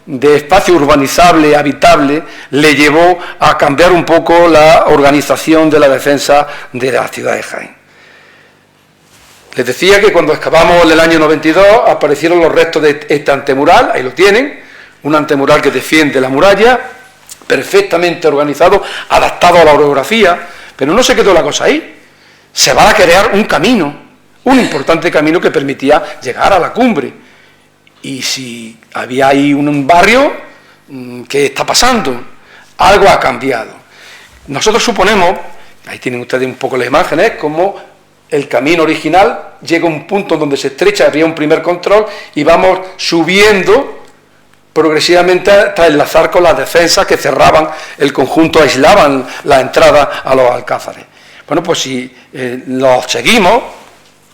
de espacio urbanizable, habitable, le llevó a cambiar un poco la organización de la defensa de la ciudad de Jaén. Les decía que cuando excavamos en el año 92 aparecieron los restos de este antemural, ahí lo tienen, un antemural que defiende la muralla, perfectamente organizado, adaptado a la orografía, pero no se quedó la cosa ahí. Se va a crear un camino, un importante camino que permitía llegar a la cumbre. Y si había ahí un barrio, ¿qué está pasando? Algo ha cambiado. Nosotros suponemos, ahí tienen ustedes un poco las imágenes, como el camino original llega a un punto donde se estrecha, había un primer control y vamos subiendo progresivamente hasta enlazar con las defensas que cerraban el conjunto, aislaban la entrada a los alcázares. Bueno, pues si los seguimos,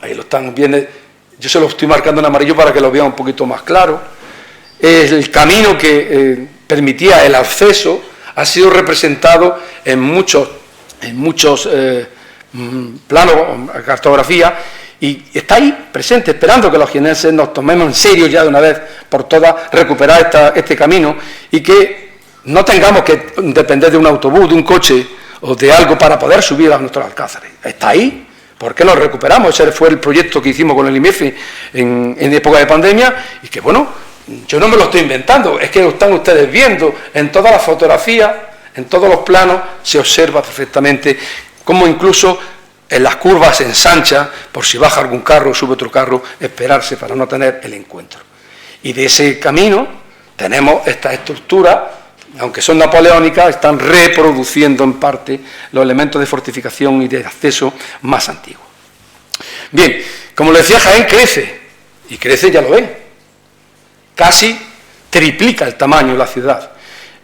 ahí lo están viendo, yo se lo estoy marcando en amarillo para que lo vean un poquito más claro. El camino que permitía el acceso ha sido representado en muchos planos, cartografía, y está ahí presente, esperando que los jienenses nos tomemos en serio ya de una vez por todas recuperar este camino y que no tengamos que depender de un autobús, de un coche o de algo para poder subir a nuestros alcázares. Está ahí, ¿por qué lo recuperamos? Ese fue el proyecto que hicimos con el IMEFE en época de pandemia y que, bueno, yo no me lo estoy inventando, es que lo están ustedes viendo en todas las fotografías, en todos los planos, se observa perfectamente cómo incluso en las curvas se ensancha, por si baja algún carro o sube otro carro, esperarse para no tener el encuentro. Y de ese camino tenemos esta estructura aunque son napoleónicas, están reproduciendo en parte los elementos de fortificación y de acceso más antiguos. Bien, como le decía, Jaén crece, y crece, ya lo ven, casi triplica el tamaño de la ciudad.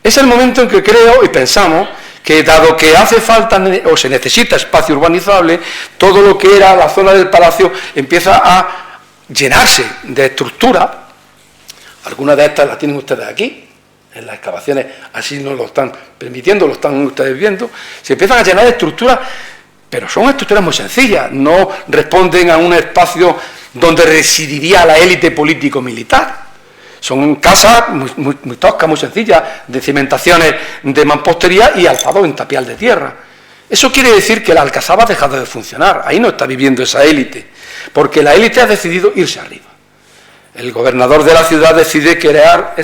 Es el momento en que creo y pensamos que, dado que hace falta o se necesita espacio urbanizable, todo lo que era la zona del palacio empieza a llenarse de estructura. Algunas de estas las tienen ustedes aquí, en las excavaciones, así nos lo están permitiendo, lo están ustedes viendo. Se empiezan a llenar de estructuras, pero son estructuras muy sencillas, no responden a un espacio donde residiría la élite político-militar. Son casas muy toscas, muy sencillas, de cimentaciones de mampostería y alzados en tapial de tierra. Eso quiere decir que la alcazaba ha dejado de funcionar, ahí no está viviendo esa élite, porque la élite ha decidido irse arriba. El gobernador de la ciudad decide crear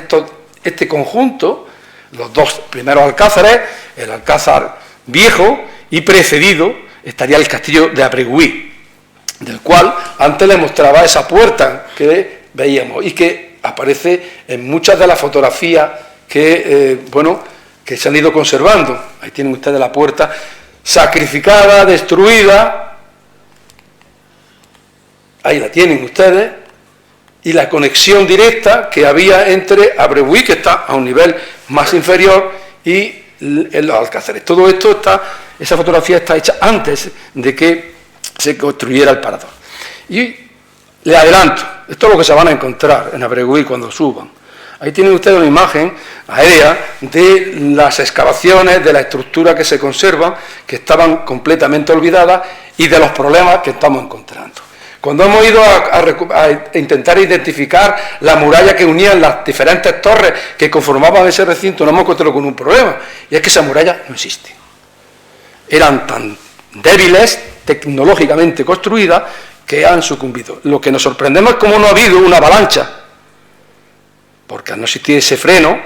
este conjunto, los dos primeros alcázares, el alcázar viejo y precedido estaría el castillo de Abregüí, del cual antes le mostraba esa puerta que veíamos y que aparece en muchas de las fotografías que se han ido conservando. Ahí tienen ustedes la puerta sacrificada, destruida, ahí la tienen ustedes, y la conexión directa que había entre Abregüí, que está a un nivel más inferior, y en los alcázares. Todo esto esa fotografía está hecha antes de que se construyera el parador. Y le adelanto, esto es lo que se van a encontrar en Abregüí cuando suban. Ahí tienen ustedes una imagen aérea de las excavaciones, de la estructura que se conserva, que estaban completamente olvidadas, y de los problemas que estamos encontrando. Cuando hemos ido a intentar identificar la muralla que unía las diferentes torres que conformaban ese recinto, nos hemos encontrado con un problema, y es que esa muralla no existe. Eran tan débiles, tecnológicamente construidas, que han sucumbido. Lo que nos sorprendemos es cómo no ha habido una avalancha, porque al no existir ese freno,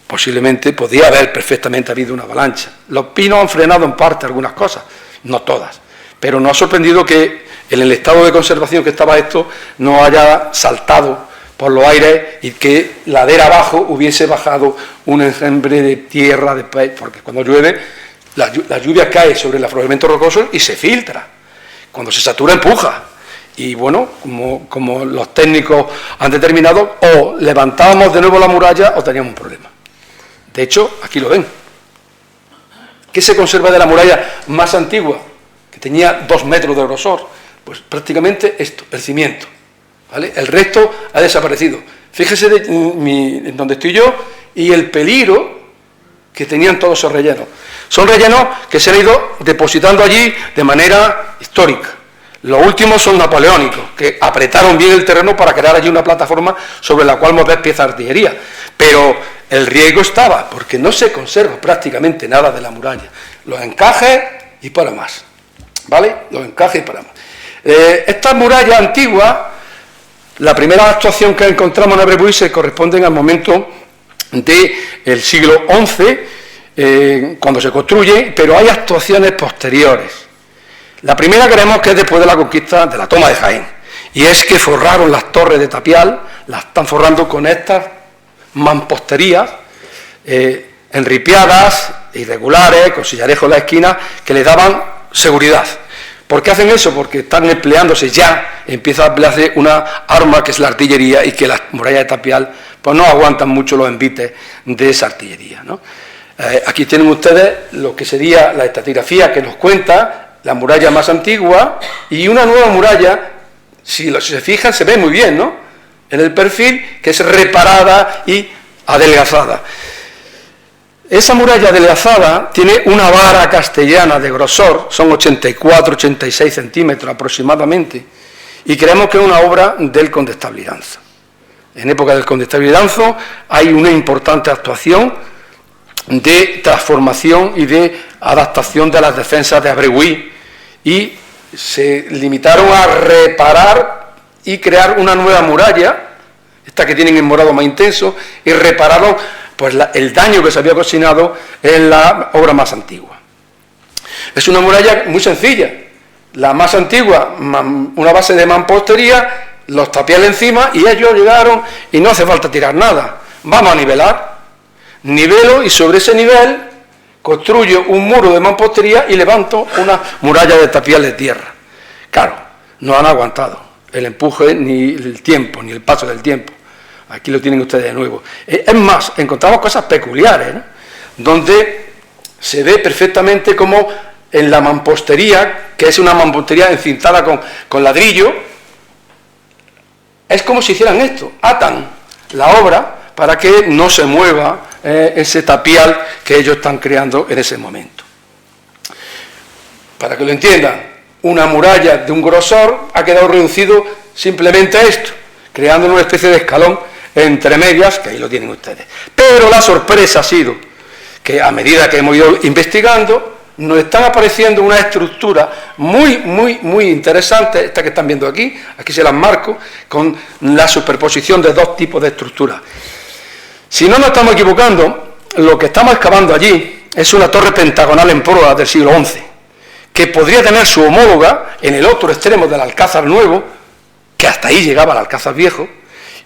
posiblemente podía haber perfectamente habido una avalancha. Los pinos han frenado en parte algunas cosas, no todas, pero nos ha sorprendido que en el estado de conservación que estaba esto no haya saltado por los aires y que ladera abajo hubiese bajado un enjambre de tierra, porque cuando llueve, la lluvia cae sobre el afloramiento rocoso y se filtra. Cuando se satura, empuja. Y bueno, como los técnicos han determinado, o levantábamos de nuevo la muralla o teníamos un problema. De hecho, aquí lo ven. ¿Qué se conserva de la muralla más antigua? Que tenía 2 metros de grosor. Pues prácticamente esto, el cimiento, ¿vale? El resto ha desaparecido. Fíjese en donde estoy yo y el peligro que tenían todos esos rellenos. Son rellenos que se han ido depositando allí de manera histórica. Los últimos son napoleónicos, que apretaron bien el terreno para crear allí una plataforma sobre la cual mover piezas de artillería. Pero el riesgo estaba, porque no se conserva prácticamente nada de la muralla. Los encajes y para más, ¿vale? Los encajes y para más. Estas murallas antiguas, la primera actuación que encontramos en Abregüí se corresponden al momento del siglo XI, cuando se construye, pero hay actuaciones posteriores. La primera creemos que es después de la conquista, de la toma de Jaén, y es que forraron las torres de tapial, las están forrando con estas mamposterías enripiadas, irregulares, con sillarejos en la esquina, que le daban seguridad. ¿Por qué hacen eso? Porque están empleándose ya, empieza a emplearse una arma que es la artillería y que las murallas de tapial pues no aguantan mucho los envites de esa artillería, ¿no? Aquí tienen ustedes lo que sería la estratigrafía que nos cuenta la muralla más antigua y una nueva muralla, si se fijan se ve muy bien, ¿no? En el perfil, que es reparada y adelgazada. Esa muralla adelgazada tiene una vara castellana de grosor, son 84-86 centímetros aproximadamente, y creemos que es una obra del condestable Iranzo. En época del condestable Iranzo hay una importante actuación de transformación y de adaptación de las defensas de Abregüí, y se limitaron a reparar y crear una nueva muralla, esta que tienen en morado más intenso, y repararon pues el daño que se había ocasionado en la obra más antigua. Es una muralla muy sencilla, la más antigua, una base de mampostería, los tapiales encima, y ellos llegaron y no hace falta tirar nada, vamos a nivelar. nivelo y sobre ese nivel construyo un muro de mampostería y levanto una muralla de tapial de tierra. Claro, no han aguantado el empuje, ni el tiempo, ni el paso del tiempo. Aquí lo tienen ustedes de nuevo. Es más, encontramos cosas peculiares, ¿no? Donde se ve perfectamente como en la mampostería, que es una mampostería encintada con ladrillo, es como si hicieran esto, atan la obra para que no se mueva ese tapial que ellos están creando en ese momento. Para que lo entiendan, una muralla de un grosor ha quedado reducido simplemente a esto, creando una especie de escalón entre medias, que ahí lo tienen ustedes. Pero la sorpresa ha sido que a medida que hemos ido investigando, nos están apareciendo una estructura muy interesante, esta que están viendo aquí se las marco, con la superposición de dos tipos de estructuras. Si no nos estamos equivocando, lo que estamos excavando allí es una torre pentagonal en proa del siglo XI, que podría tener su homóloga en el otro extremo del Alcázar Nuevo, que hasta ahí llegaba el Alcázar Viejo,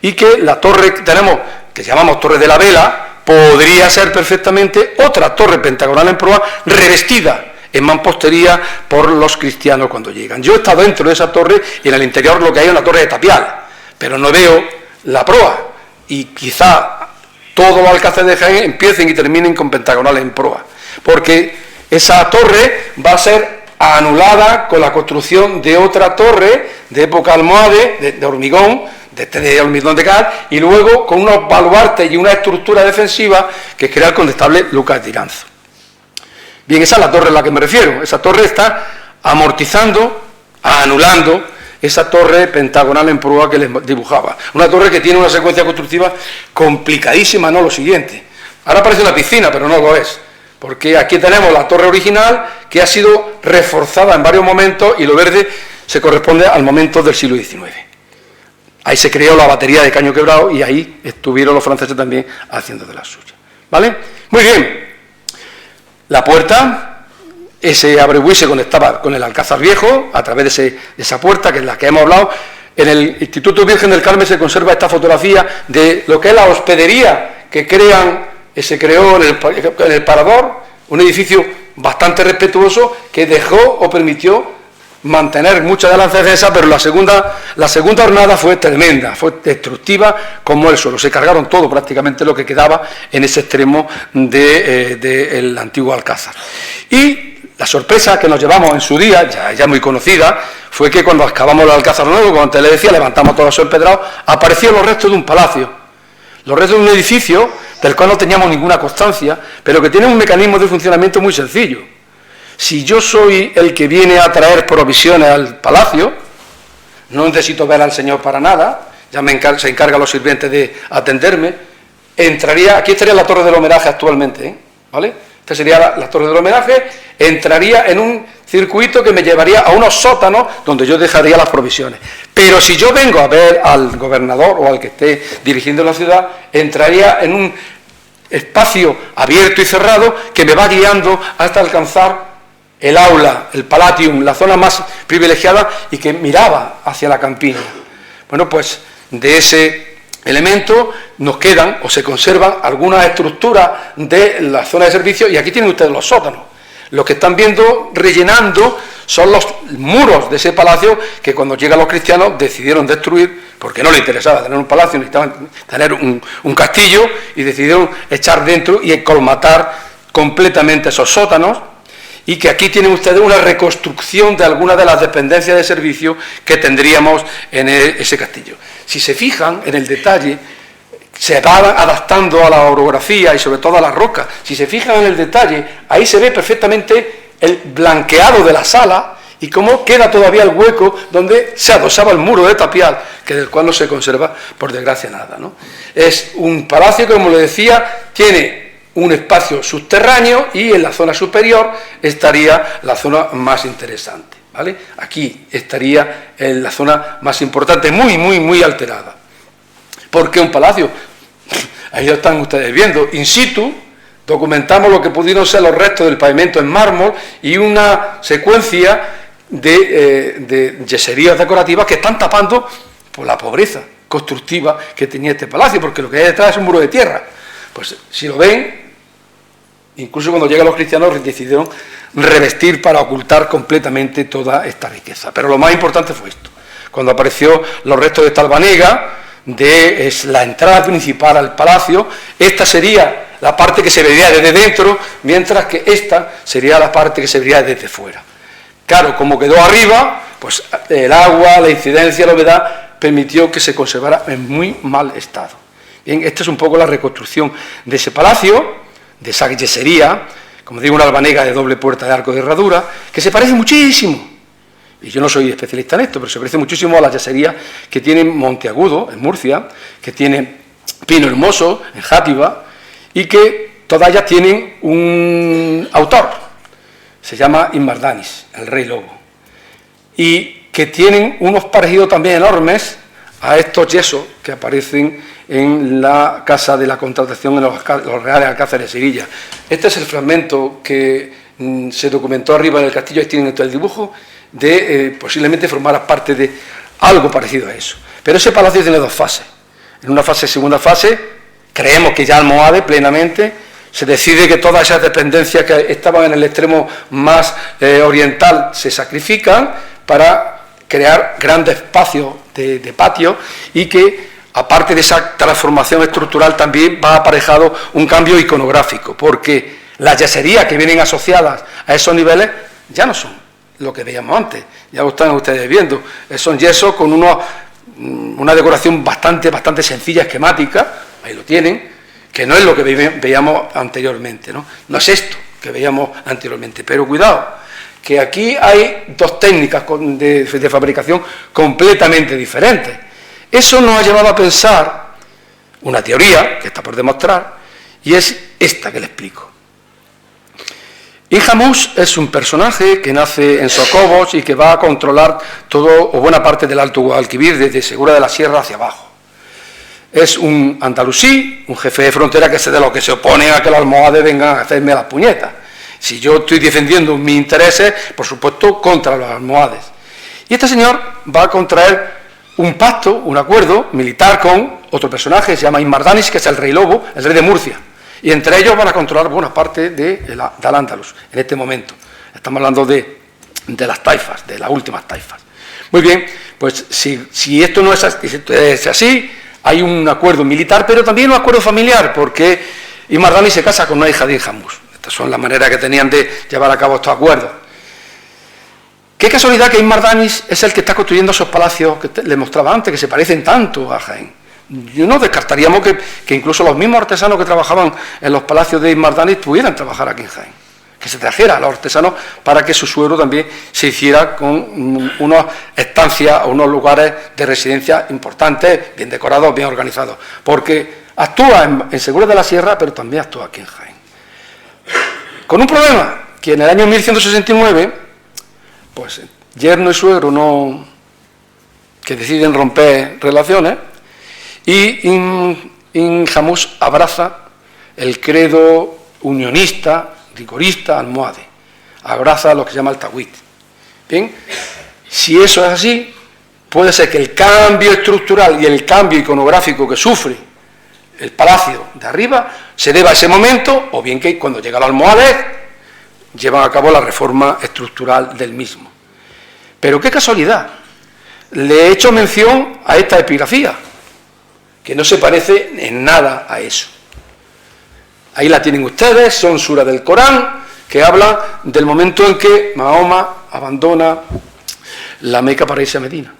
y que la torre que tenemos, que llamamos Torre de la Vela, podría ser perfectamente otra torre pentagonal en proa revestida en mampostería por los cristianos cuando llegan. Yo he estado dentro de esa torre y en el interior lo que hay es una torre de tapial, pero no veo la proa, y quizá todos los alcázares de Jaén empiecen y terminen con pentagonales en proa, porque esa torre va a ser anulada con la construcción de otra torre de época almohade, de hormigón, de hormigón de cal, y luego con unos baluartes y una estructura defensiva que crea el condestable Lucas de Iranzo. Bien, esa es la torre a la que me refiero. Esa torre está amortizando, anulando esa torre pentagonal en proa que les dibujaba. Una torre que tiene una secuencia constructiva complicadísima, no lo siguiente. Ahora parece una piscina, pero no lo es, porque aquí tenemos la torre original que ha sido reforzada en varios momentos y lo verde se corresponde al momento del siglo XIX. Ahí se creó la batería de Caño Quebrado y ahí estuvieron los franceses también haciendo de las suyas. ¿Vale? Muy bien. La puerta, ese abrebuí se conectaba con el Alcázar Viejo a través de esa puerta, que es la que hemos hablado. En el Instituto Virgen del Carmen se conserva esta fotografía de lo que es la hospedería que se creó en el Parador, un edificio bastante respetuoso que dejó o permitió mantener muchas de las defensas, pero la segunda jornada fue tremenda, fue destructiva como el suelo. Se cargaron todo, prácticamente lo que quedaba en ese extremo del antiguo Alcázar. Y la sorpresa que nos llevamos en su día, ya muy conocida, fue que cuando excavamos el Alcázar Nuevo, como antes le decía, levantamos todos los empedrados, aparecieron los restos de un palacio, los restos de un edificio del cual no teníamos ninguna constancia, pero que tiene un mecanismo de funcionamiento muy sencillo. Si yo soy el que viene a traer provisiones al palacio, no necesito ver al Señor para nada, ya se encargan los sirvientes de atenderme, aquí estaría la Torre del Homenaje actualmente, ¿vale? Esta sería la Torre del Homenaje, entraría en un circuito que me llevaría a unos sótanos donde yo dejaría las provisiones. Pero si yo vengo a ver al gobernador o al que esté dirigiendo la ciudad, entraría en un espacio abierto y cerrado que me va guiando hasta alcanzar el aula, el palatium, la zona más privilegiada y que miraba hacia la campiña. Bueno, pues de ese elemento nos quedan o se conservan algunas estructuras de la zona de servicio y aquí tienen ustedes los sótanos. Los que están viendo rellenando son los muros de ese palacio que cuando llegan los cristianos decidieron destruir porque no les interesaba tener un palacio, necesitaban tener un castillo y decidieron echar dentro y colmatar completamente esos sótanos. Y que aquí tienen ustedes una reconstrucción de algunas de las dependencias de servicio que tendríamos en ese castillo. Si se fijan en el detalle, se va adaptando a la orografía y sobre todo a la roca. Si se fijan en el detalle, ahí se ve perfectamente el blanqueado de la sala y cómo queda todavía el hueco donde se adosaba el muro de tapial, que del cual no se conserva, por desgracia, nada, ¿no? Es un palacio que, como le decía, tiene un espacio subterráneo y en la zona superior estaría la zona más interesante, ¿vale? Aquí estaría en la zona más importante, muy alterada. ¿Por qué un palacio? Ahí lo están ustedes viendo, in situ, documentamos lo que pudieron ser los restos del pavimento en mármol y una secuencia de yeserías decorativas que están tapando por la pobreza constructiva que tenía este palacio, porque lo que hay detrás es un muro de tierra. pues si lo ven, incluso cuando llegan los cristianos decidieron revestir para ocultar completamente toda esta riqueza. Pero lo más importante fue esto, cuando apareció los restos de esta albanega, es la entrada principal al palacio. Esta sería la parte que se vería desde dentro, mientras que esta sería la parte que se vería desde fuera. Claro, como quedó arriba, pues el agua, la incidencia, la humedad, permitió que se conservara en muy mal estado. Bien, esta es un poco la reconstrucción de ese palacio, de esa yesería, como digo, una albanega de doble puerta de arco de herradura, que se parece muchísimo, y yo no soy especialista en esto, pero se parece muchísimo a la yesería que tiene Monteagudo, en Murcia, que tiene Pino Hermoso, en Játiva, y que todas ellas tienen un autor, se llama Inmardanis, el rey lobo, y que tienen unos parecidos también enormes a estos yesos que aparecen en la Casa de la Contratación en los Reales Alcázares de Sevilla. Este es el fragmento que se documentó arriba en el castillo, ahí tienen todo el dibujo, de posiblemente formara parte de algo parecido a eso. Pero ese palacio tiene dos fases. En una fase, segunda fase, creemos que ya Almohade plenamente, se decide que todas esas dependencias que estaban en el extremo más oriental se sacrifican para crear grandes espacios de patio, y que aparte de esa transformación estructural también va aparejado un cambio iconográfico, porque las yeserías que vienen asociadas a esos niveles ya no son lo que veíamos antes, ya lo están ustedes viendo, son yesos con una decoración bastante sencilla, esquemática, ahí lo tienen, que no es lo que veíamos anteriormente, ¿no? No es esto que veíamos anteriormente, pero cuidado, que aquí hay dos técnicas de fabricación completamente diferentes. Eso nos ha llevado a pensar una teoría que está por demostrar, y es esta que le explico. Injamus es un personaje que nace en Socobos y que va a controlar todo o buena parte del Alto Guadalquivir, desde Segura de la Sierra hacia abajo. Es un andalusí, un jefe de frontera que es de los que se oponen a que los almohades vengan a hacerme las puñetas. Si yo estoy defendiendo mis intereses, por supuesto, contra los almohades. Y este señor va a contraer un pacto, un acuerdo militar con otro personaje, se llama Inmardanis, que es el rey lobo, el rey de Murcia. Y entre ellos van a controlar buena parte del Al-Ándalus en este momento. Estamos hablando de las taifas, de las últimas taifas. Muy bien, pues si esto no es así, hay un acuerdo militar, pero también un acuerdo familiar, porque Inmardanis se casa con una hija de Injamus. Estas son las maneras que tenían de llevar a cabo estos acuerdos. Qué casualidad que Inmardanis es el que está construyendo esos palacios que les mostraba antes, que se parecen tanto a Jaén. Yo no descartaríamos que incluso los mismos artesanos que trabajaban en los palacios de Inmardanis pudieran trabajar aquí en Jaén, que se trajera a los artesanos para que su suegro también se hiciera con unas estancias o unos lugares de residencia importantes, bien decorados, bien organizados, porque actúa en Segura de la Sierra, pero también actúa aquí en Jaén. Con un problema, que en el año 1169, pues yerno y suegro que deciden romper relaciones, y Injamus abraza el credo unionista, rigorista, almohade, abraza lo que se llama el tawhid. Bien, si eso es así, puede ser que el cambio estructural y el cambio iconográfico que sufre el palacio de arriba se deba a ese momento, o bien que cuando llega el almohade llevan a cabo la reforma estructural del mismo. Pero qué casualidad, le he hecho mención a esta epigrafía, que no se parece en nada a eso. Ahí la tienen ustedes, son suras del Corán, que hablan del momento en que Mahoma abandona la Meca para irse a Medina,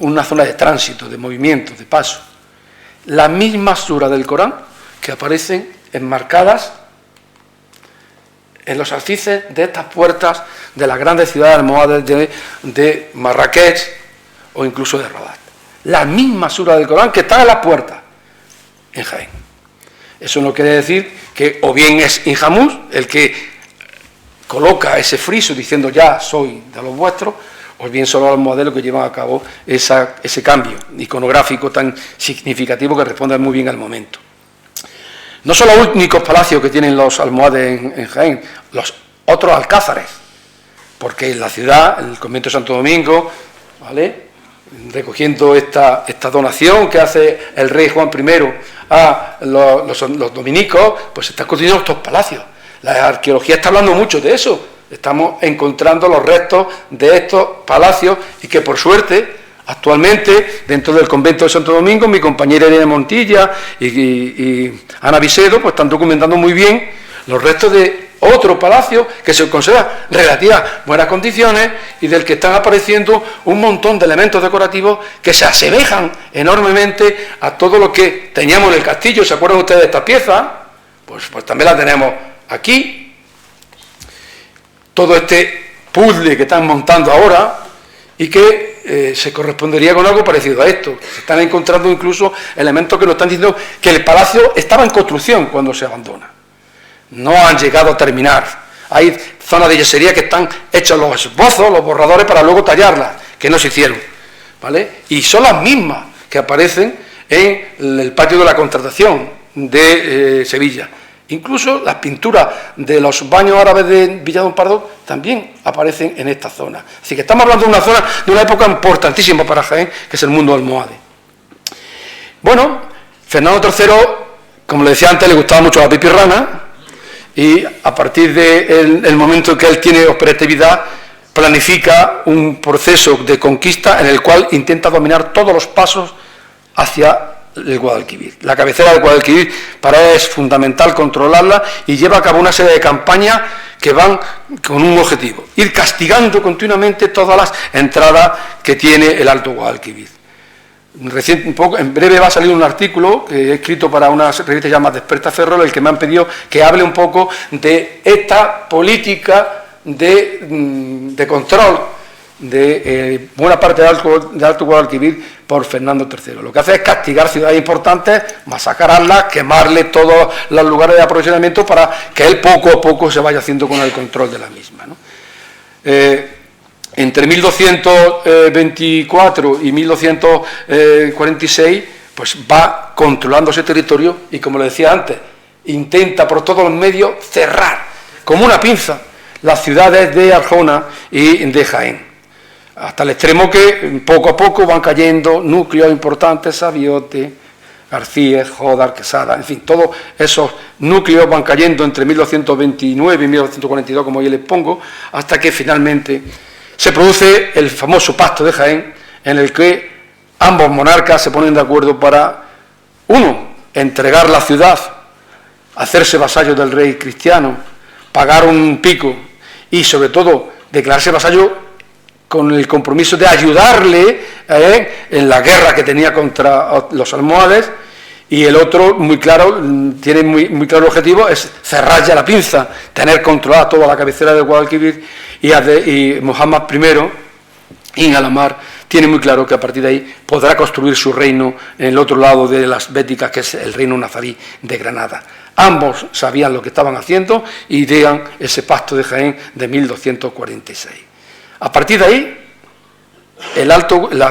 una zona de tránsito, de movimiento, de paso. Las mismas suras del Corán que aparecen enmarcadas en los alfices de estas puertas de las grandes ciudades almohades de Marrakech o incluso de Rabat. La misma sura del Corán que está en las puertas en Jaén. Eso no quiere decir que o bien es Injamus el que coloca ese friso diciendo ya soy de los vuestros, o bien son los modelos que llevan a cabo ese cambio iconográfico tan significativo que responde muy bien al momento. No son los únicos palacios que tienen los almohades en Jaén, los otros alcázares, porque en la ciudad, el convento de Santo Domingo, ¿vale?, recogiendo esta donación que hace el rey Juan I a los dominicos, pues se están construyendo estos palacios. La arqueología está hablando mucho de eso. Estamos encontrando los restos de estos palacios y que, por suerte, actualmente, dentro del convento de Santo Domingo, mi compañera Irene Montilla y Ana Vicedo pues están documentando muy bien los restos de otro palacio que se conserva en relativas buenas condiciones y del que están apareciendo un montón de elementos decorativos que se asemejan enormemente a todo lo que teníamos en el castillo. ¿Se acuerdan ustedes de esta pieza? Pues también la tenemos aquí. Todo este puzzle que están montando ahora y que se correspondería con algo parecido a esto. Se están encontrando incluso elementos que nos están diciendo que el palacio estaba en construcción cuando se abandona. No han llegado a terminar. Hay zonas de yesería que están hechos los esbozos, los borradores, para luego tallarlas, que no se hicieron, ¿vale? Y son las mismas que aparecen en el patio de la Contratación de Sevilla. Incluso las pinturas de los baños árabes de Villa Don Pardo también aparecen en esta zona. Así que estamos hablando de una zona, de una época importantísima para Jaén, que es el mundo almohade. Bueno, Fernando III, como le decía antes, le gustaba mucho la pipirrana, y a partir del momento en que él tiene operatividad, planifica un proceso de conquista en el cual intenta dominar todos los pasos hacia el Guadalquivir. La cabecera del Guadalquivir para él es fundamental controlarla y lleva a cabo una serie de campañas que van con un objetivo: ir castigando continuamente todas las entradas que tiene el Alto Guadalquivir. En breve va a salir un artículo que he escrito para una revista llamada Desperta Ferrol, el que me han pedido que hable un poco de esta política de control de buena parte del Alto Guadalquivir por Fernando III. Lo que hace es castigar ciudades importantes, masacrarlas, quemarle todos los lugares de aprovisionamiento para que él poco a poco se vaya haciendo con el control de la misma, ¿no? Entre 1224 y 1246, pues va controlando ese territorio y, como le decía antes, intenta por todos los medios cerrar, como una pinza, las ciudades de Arjona y de Jaén, hasta el extremo que poco a poco van cayendo núcleos importantes: Sabiote, García, Jodar, Quesada, en fin, todos esos núcleos van cayendo entre 1229 y 1242, como yo les pongo, hasta que finalmente se produce el famoso Pacto de Jaén, en el que ambos monarcas se ponen de acuerdo para, uno, entregar la ciudad, hacerse vasallo del rey cristiano, pagar un pico y, sobre todo, declararse vasallo con el compromiso de ayudarle en la guerra que tenía contra los almohades. Y el otro, muy claro, tiene muy claro el objetivo, es cerrar ya la pinza, tener controlada toda la cabecera de Guadalquivir, y Muhammad I, Ibn al-Ahmar, tiene muy claro que a partir de ahí podrá construir su reino en el otro lado de las Béticas, que es el reino nazarí de Granada. Ambos sabían lo que estaban haciendo y idean ese Pacto de Jaén de 1246. A partir de ahí,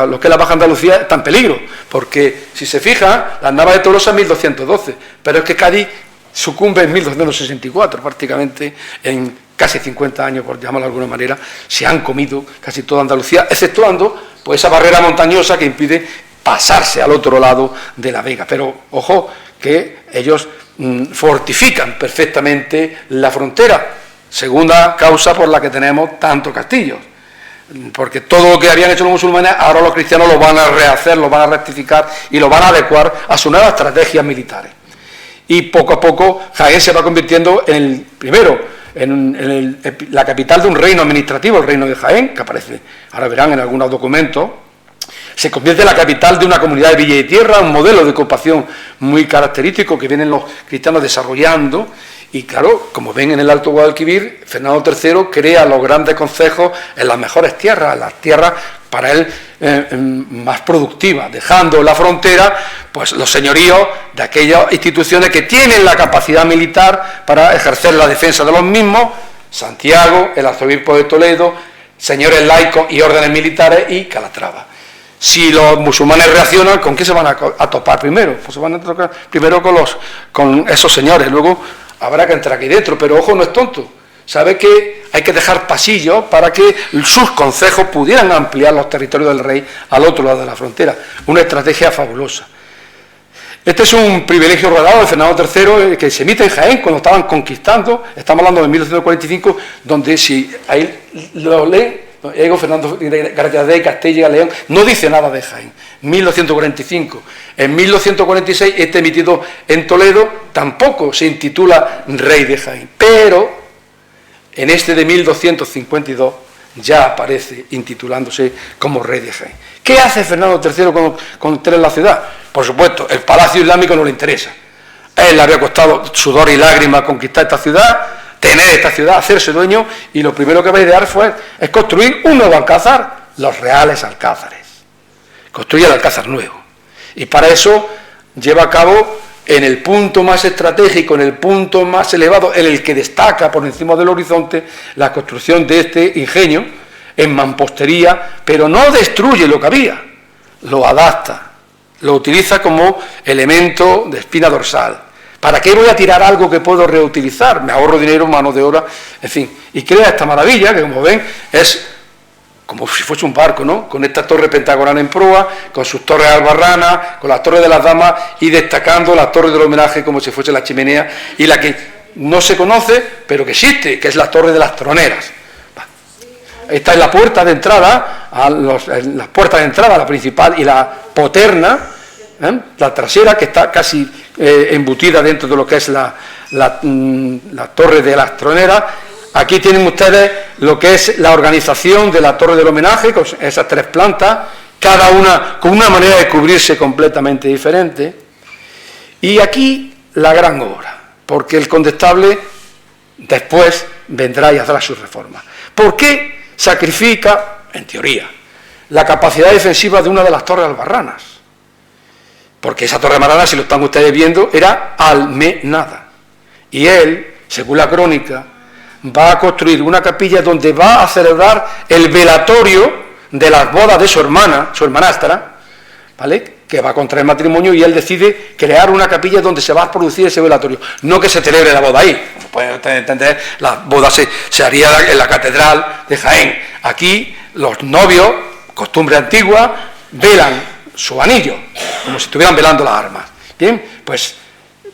lo que es la Baja Andalucía está en peligro, porque si se fija, las Navas de Tolosa en 1212, pero es que Cádiz sucumbe en 1264, prácticamente en casi 50 años, por llamarlo de alguna manera, se han comido casi toda Andalucía, exceptuando pues esa barrera montañosa que impide pasarse al otro lado de la Vega. Pero ojo, que ellos fortifican perfectamente la frontera, segunda causa por la que tenemos tantos castillos, porque todo lo que habían hecho los musulmanes, ahora los cristianos lo van a rehacer, lo van a rectificar y lo van a adecuar a sus nuevas estrategias militares. Y poco a poco Jaén se va convirtiendo en la capital de un reino administrativo, el reino de Jaén, que aparece, ahora verán en algunos documentos. Se convierte en la capital de una comunidad de villa y tierra, un modelo de ocupación muy característico que vienen los cristianos desarrollando. Y claro, como ven en el Alto Guadalquivir, Fernando III crea los grandes concejos en las mejores tierras, las tierras para él más productivas, dejando en la frontera pues los señoríos de aquellas instituciones que tienen la capacidad militar para ejercer la defensa de los mismos: Santiago, el arzobispo de Toledo, señores laicos y órdenes militares, y Calatrava. Si los musulmanes reaccionan, ¿con qué se van a topar primero? Pues se van a tocar primero con esos señores, luego habrá que entrar aquí dentro, pero ojo, no es tonto. Sabe que hay que dejar pasillos para que sus concejos pudieran ampliar los territorios del rey al otro lado de la frontera. Una estrategia fabulosa. Este es un privilegio rodado de Fernando III que se emite en Jaén cuando estaban conquistando, estamos hablando de 1245, donde si ahí lo leen, Diego Fernando García Castilla y León, no dice nada de Jaén. 1245. En 1246, este emitido en Toledo, tampoco se intitula Rey de Jaén, pero en este de 1252 ya aparece intitulándose como Rey de Jaén. ¿Qué hace Fernando III cuando entra en la ciudad? Por supuesto, el Palacio Islámico no le interesa. A él le había costado sudor y lágrimas conquistar esta ciudad, tener esta ciudad, hacerse dueño, y lo primero que va a idear es construir un nuevo alcázar, los Reales Alcázares. Construye el alcázar nuevo. Y para eso lleva a cabo, en el punto más estratégico, en el punto más elevado, en el que destaca por encima del horizonte, la construcción de este ingenio en mampostería, pero no destruye lo que había, lo adapta, lo utiliza como elemento de espina dorsal. ¿Para qué voy a tirar algo que puedo reutilizar? Me ahorro dinero, mano de obra, en fin. Y crea esta maravilla, que como ven, es como si fuese un barco, ¿no? Con esta torre pentagonal en proa, con sus torres albarranas, con las torres de las damas y destacando la torre del homenaje como si fuese la chimenea, y la que no se conoce, pero que existe, que es la torre de las troneras. Esta es la puerta de entrada, las puertas de entrada, la principal y la poterna, la trasera, que está casi embutida dentro de lo que es la torre de las troneras. Aquí tienen ustedes lo que es la organización de la torre del homenaje, con esas tres plantas, cada una con una manera de cubrirse completamente diferente. Y aquí la gran obra, porque el condestable después vendrá y hará su reforma. ¿Por qué sacrifica, en teoría, la capacidad defensiva de una de las torres albarranas? Porque esa torre albarrana, si lo están ustedes viendo, era almenada. Y él, según la crónica, va a construir una capilla donde va a celebrar el velatorio de las bodas de su hermana, su hermanastra, ¿vale?, que va a contraer matrimonio, y él decide crear una capilla donde se va a producir ese velatorio. No que se celebre la boda ahí, como pueden ustedes entender, la boda se haría en la catedral de Jaén. Aquí los novios, costumbre antigua, velan su anillo, como si estuvieran velando las armas. Bien, pues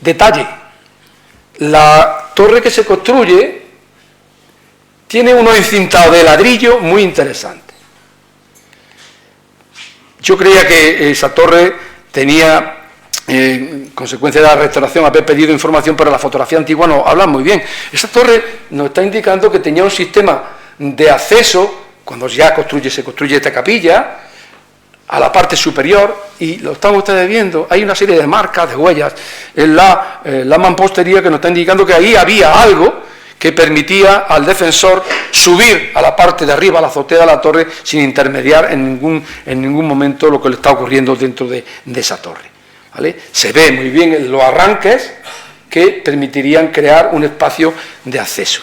detalle, la torre que se construye tiene unos encintados de ladrillo muy interesantes. Yo creía que esa torre tenía, consecuencia de la restauración, haber pedido información, pero la fotografía antigua nos habla muy bien. Esa torre nos está indicando que tenía un sistema de acceso, cuando ya se construye esta capilla, a la parte superior, y lo están ustedes viendo, hay una serie de marcas, de huellas, en la mampostería, que nos está indicando que ahí había algo que permitía al defensor subir a la parte de arriba, a la azotea de la torre, sin intermediar en ningún momento lo que le está ocurriendo dentro de esa torre, ¿vale? Se ve muy bien en los arranques que permitirían crear un espacio de acceso.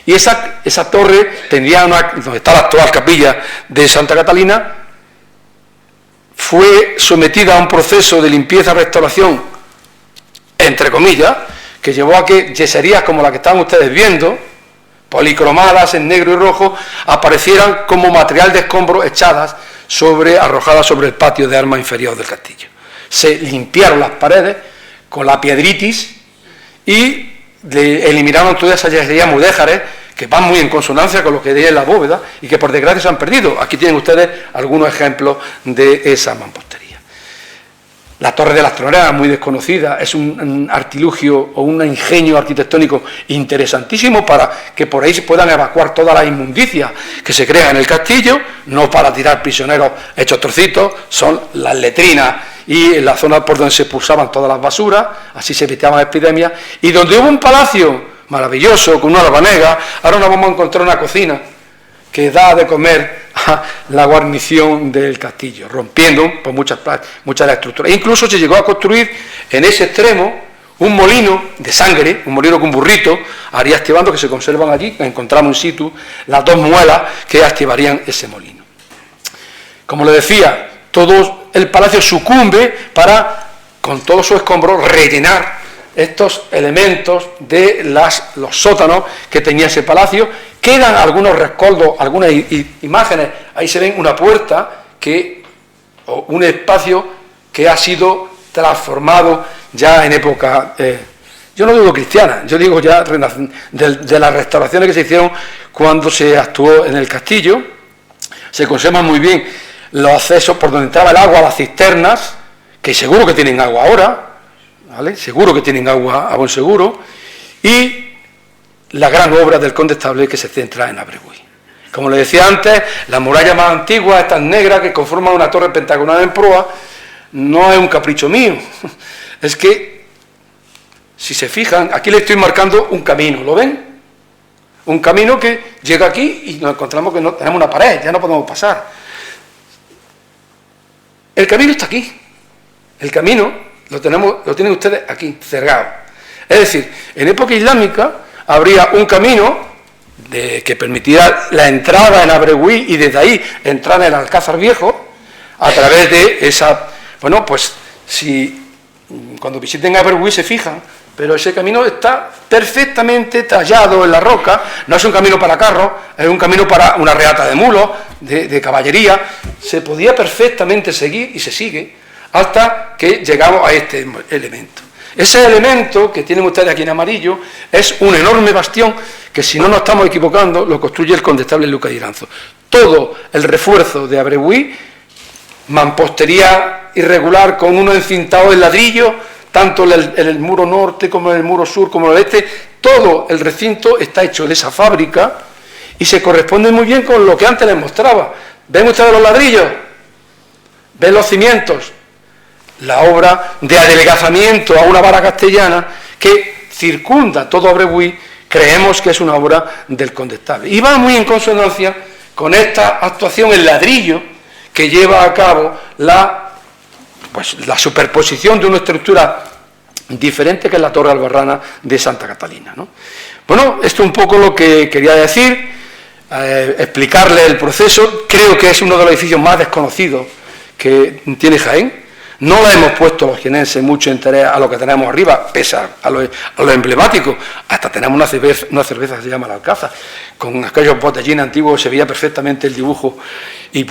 Y esa torre tendría donde está la actual capilla de Santa Catalina, fue sometida a un proceso de limpieza-restauración, entre comillas, que llevó a que yeserías como la que están ustedes viendo, policromadas en negro y rojo, aparecieran como material de escombro arrojadas sobre el patio de armas inferior del castillo. Se limpiaron las paredes con la piedritis y eliminaron todas esas yeserías mudéjares que van muy en consonancia con lo que hay en la bóveda y que por desgracia se han perdido. Aquí tienen ustedes algunos ejemplos de esa mampostería. La Torre de las Troneras, muy desconocida, es un artilugio o un ingenio arquitectónico interesantísimo para que por ahí se puedan evacuar todas las inmundicias que se crean en el castillo, no para tirar prisioneros hechos trocitos, son las letrinas y la zona por donde se expulsaban todas las basuras, así se evitaban epidemias, y donde hubo un palacio maravilloso con una rabanega, ahora nos vamos a encontrar una cocina que da de comer a la guarnición del castillo, rompiendo pues, muchas de las estructuras. Incluso se llegó a construir en ese extremo un molino de sangre, un molino con burrito, haría activando, que se conservan allí, encontramos in situ las dos muelas que activarían ese molino. Como le decía, todo el palacio sucumbe para, con todos sus escombros, rellenar estos elementos de los sótanos que tenía ese palacio. Quedan algunos rescoldos, algunas imágenes, ahí se ven una puerta o un espacio que ha sido transformado ya en época, yo no digo cristiana, yo digo ya de las restauraciones que se hicieron cuando se actuó en el castillo. Se conservan muy bien los accesos por donde entraba el agua a las cisternas, que seguro que tienen agua ahora, ¿vale? Seguro que tienen agua a buen seguro, y la gran obra del condestable que se centra en Abreuil. Como le decía antes, la muralla más antigua, esta negra que conforma una torre pentagonal en proa, no es un capricho mío, es que, si se fijan, aquí le estoy marcando un camino, ¿lo ven? Un camino que llega aquí y nos encontramos que no tenemos una pared, ya no podemos pasar. El camino está aquí, el camino lo tienen ustedes aquí, cerrado. Es decir, en época islámica habría un camino que permitiría la entrada en Abreuil y desde ahí entrar en el Alcázar Viejo a través de esa... Bueno, pues si cuando visiten Abreuil se fijan, pero ese camino está perfectamente tallado en la roca, no es un camino para carros, es un camino para una reata de mulos, de caballería, se podía perfectamente seguir y se sigue hasta que llegamos a este elemento. Ese elemento que tienen ustedes aquí en amarillo es un enorme bastión que, si no nos estamos equivocando, lo construye el condestable Lucas Iranzo. Todo el refuerzo de Abreuil, mampostería irregular con uno encintado en ladrillo, tanto en el muro norte como en el muro sur como en el este, todo el recinto está hecho de esa fábrica y se corresponde muy bien con lo que antes les mostraba. ¿Ven ustedes los ladrillos? ¿Ven los cimientos? La obra de adelgazamiento a una vara castellana que circunda todo Abreuil, creemos que es una obra del condestable. Y va muy en consonancia con esta actuación en ladrillo que lleva a cabo la superposición de una estructura diferente que es la Torre Albarrana de Santa Catalina, ¿no? Bueno, esto es un poco lo que quería decir, explicarle el proceso. Creo que es uno de los edificios más desconocidos que tiene Jaén. No le hemos puesto los jienenses mucho interés a lo que tenemos arriba, pese a lo emblemático. Hasta tenemos una cerveza que se llama la Alcázar. Con aquellos botellines antiguos se veía perfectamente el dibujo y